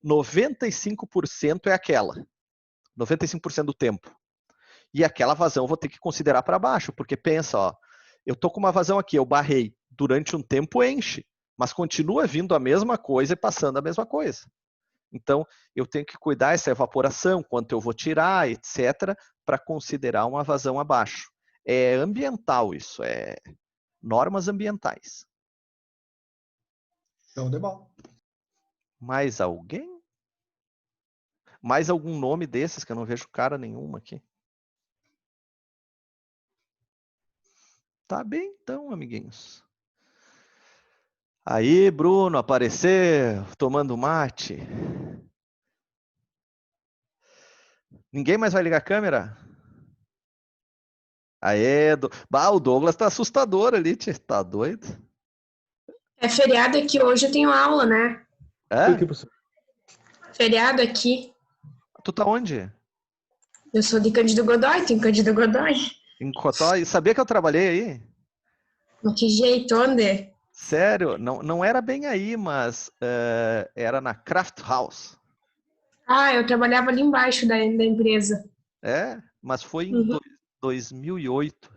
[SPEAKER 1] 95% é aquela. 95% do tempo. E aquela vazão eu vou ter que considerar para baixo, porque pensa, ó, eu tô com uma vazão aqui, eu barrei, durante um tempo enche, mas continua vindo a mesma coisa e passando a mesma coisa. Então, eu tenho que cuidar dessa evaporação, quanto eu vou tirar, etc., para considerar uma vazão abaixo. É ambiental isso, é normas ambientais.
[SPEAKER 2] Show de bola.
[SPEAKER 1] Mais alguém? Mais algum nome desses que eu não vejo cara nenhuma aqui? Tá bem então, amiguinhos. Aí, Bruno, apareceu, tomando mate. Ninguém mais vai ligar a câmera? Aê, o Douglas tá assustador ali, tchê. Tá doido?
[SPEAKER 8] É feriado aqui, hoje eu tenho aula, né?
[SPEAKER 1] É?
[SPEAKER 8] Feriado aqui.
[SPEAKER 1] Tu tá onde?
[SPEAKER 8] Eu sou de Cândido Godói, tô em Cândido Godói.
[SPEAKER 1] Em Cotói. Sabia que eu trabalhei aí?
[SPEAKER 8] Mas que jeito, onde?
[SPEAKER 1] Sério, não era bem aí, mas era na Craft House.
[SPEAKER 8] Ah, eu trabalhava ali embaixo da empresa.
[SPEAKER 1] É, mas foi em 2008.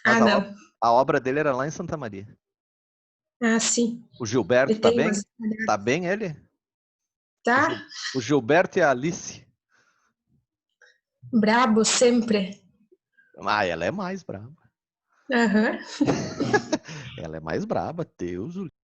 [SPEAKER 1] Mas
[SPEAKER 8] Não.
[SPEAKER 1] a obra dele era lá em Santa Maria.
[SPEAKER 8] Ah, sim.
[SPEAKER 1] O Gilberto tá bem? Tá bem ele?
[SPEAKER 8] Tá.
[SPEAKER 1] O Gilberto e a Alice.
[SPEAKER 8] Brabo sempre.
[SPEAKER 1] Ah, ela é mais braba.
[SPEAKER 8] Aham.
[SPEAKER 1] Ela é mais braba, Deus o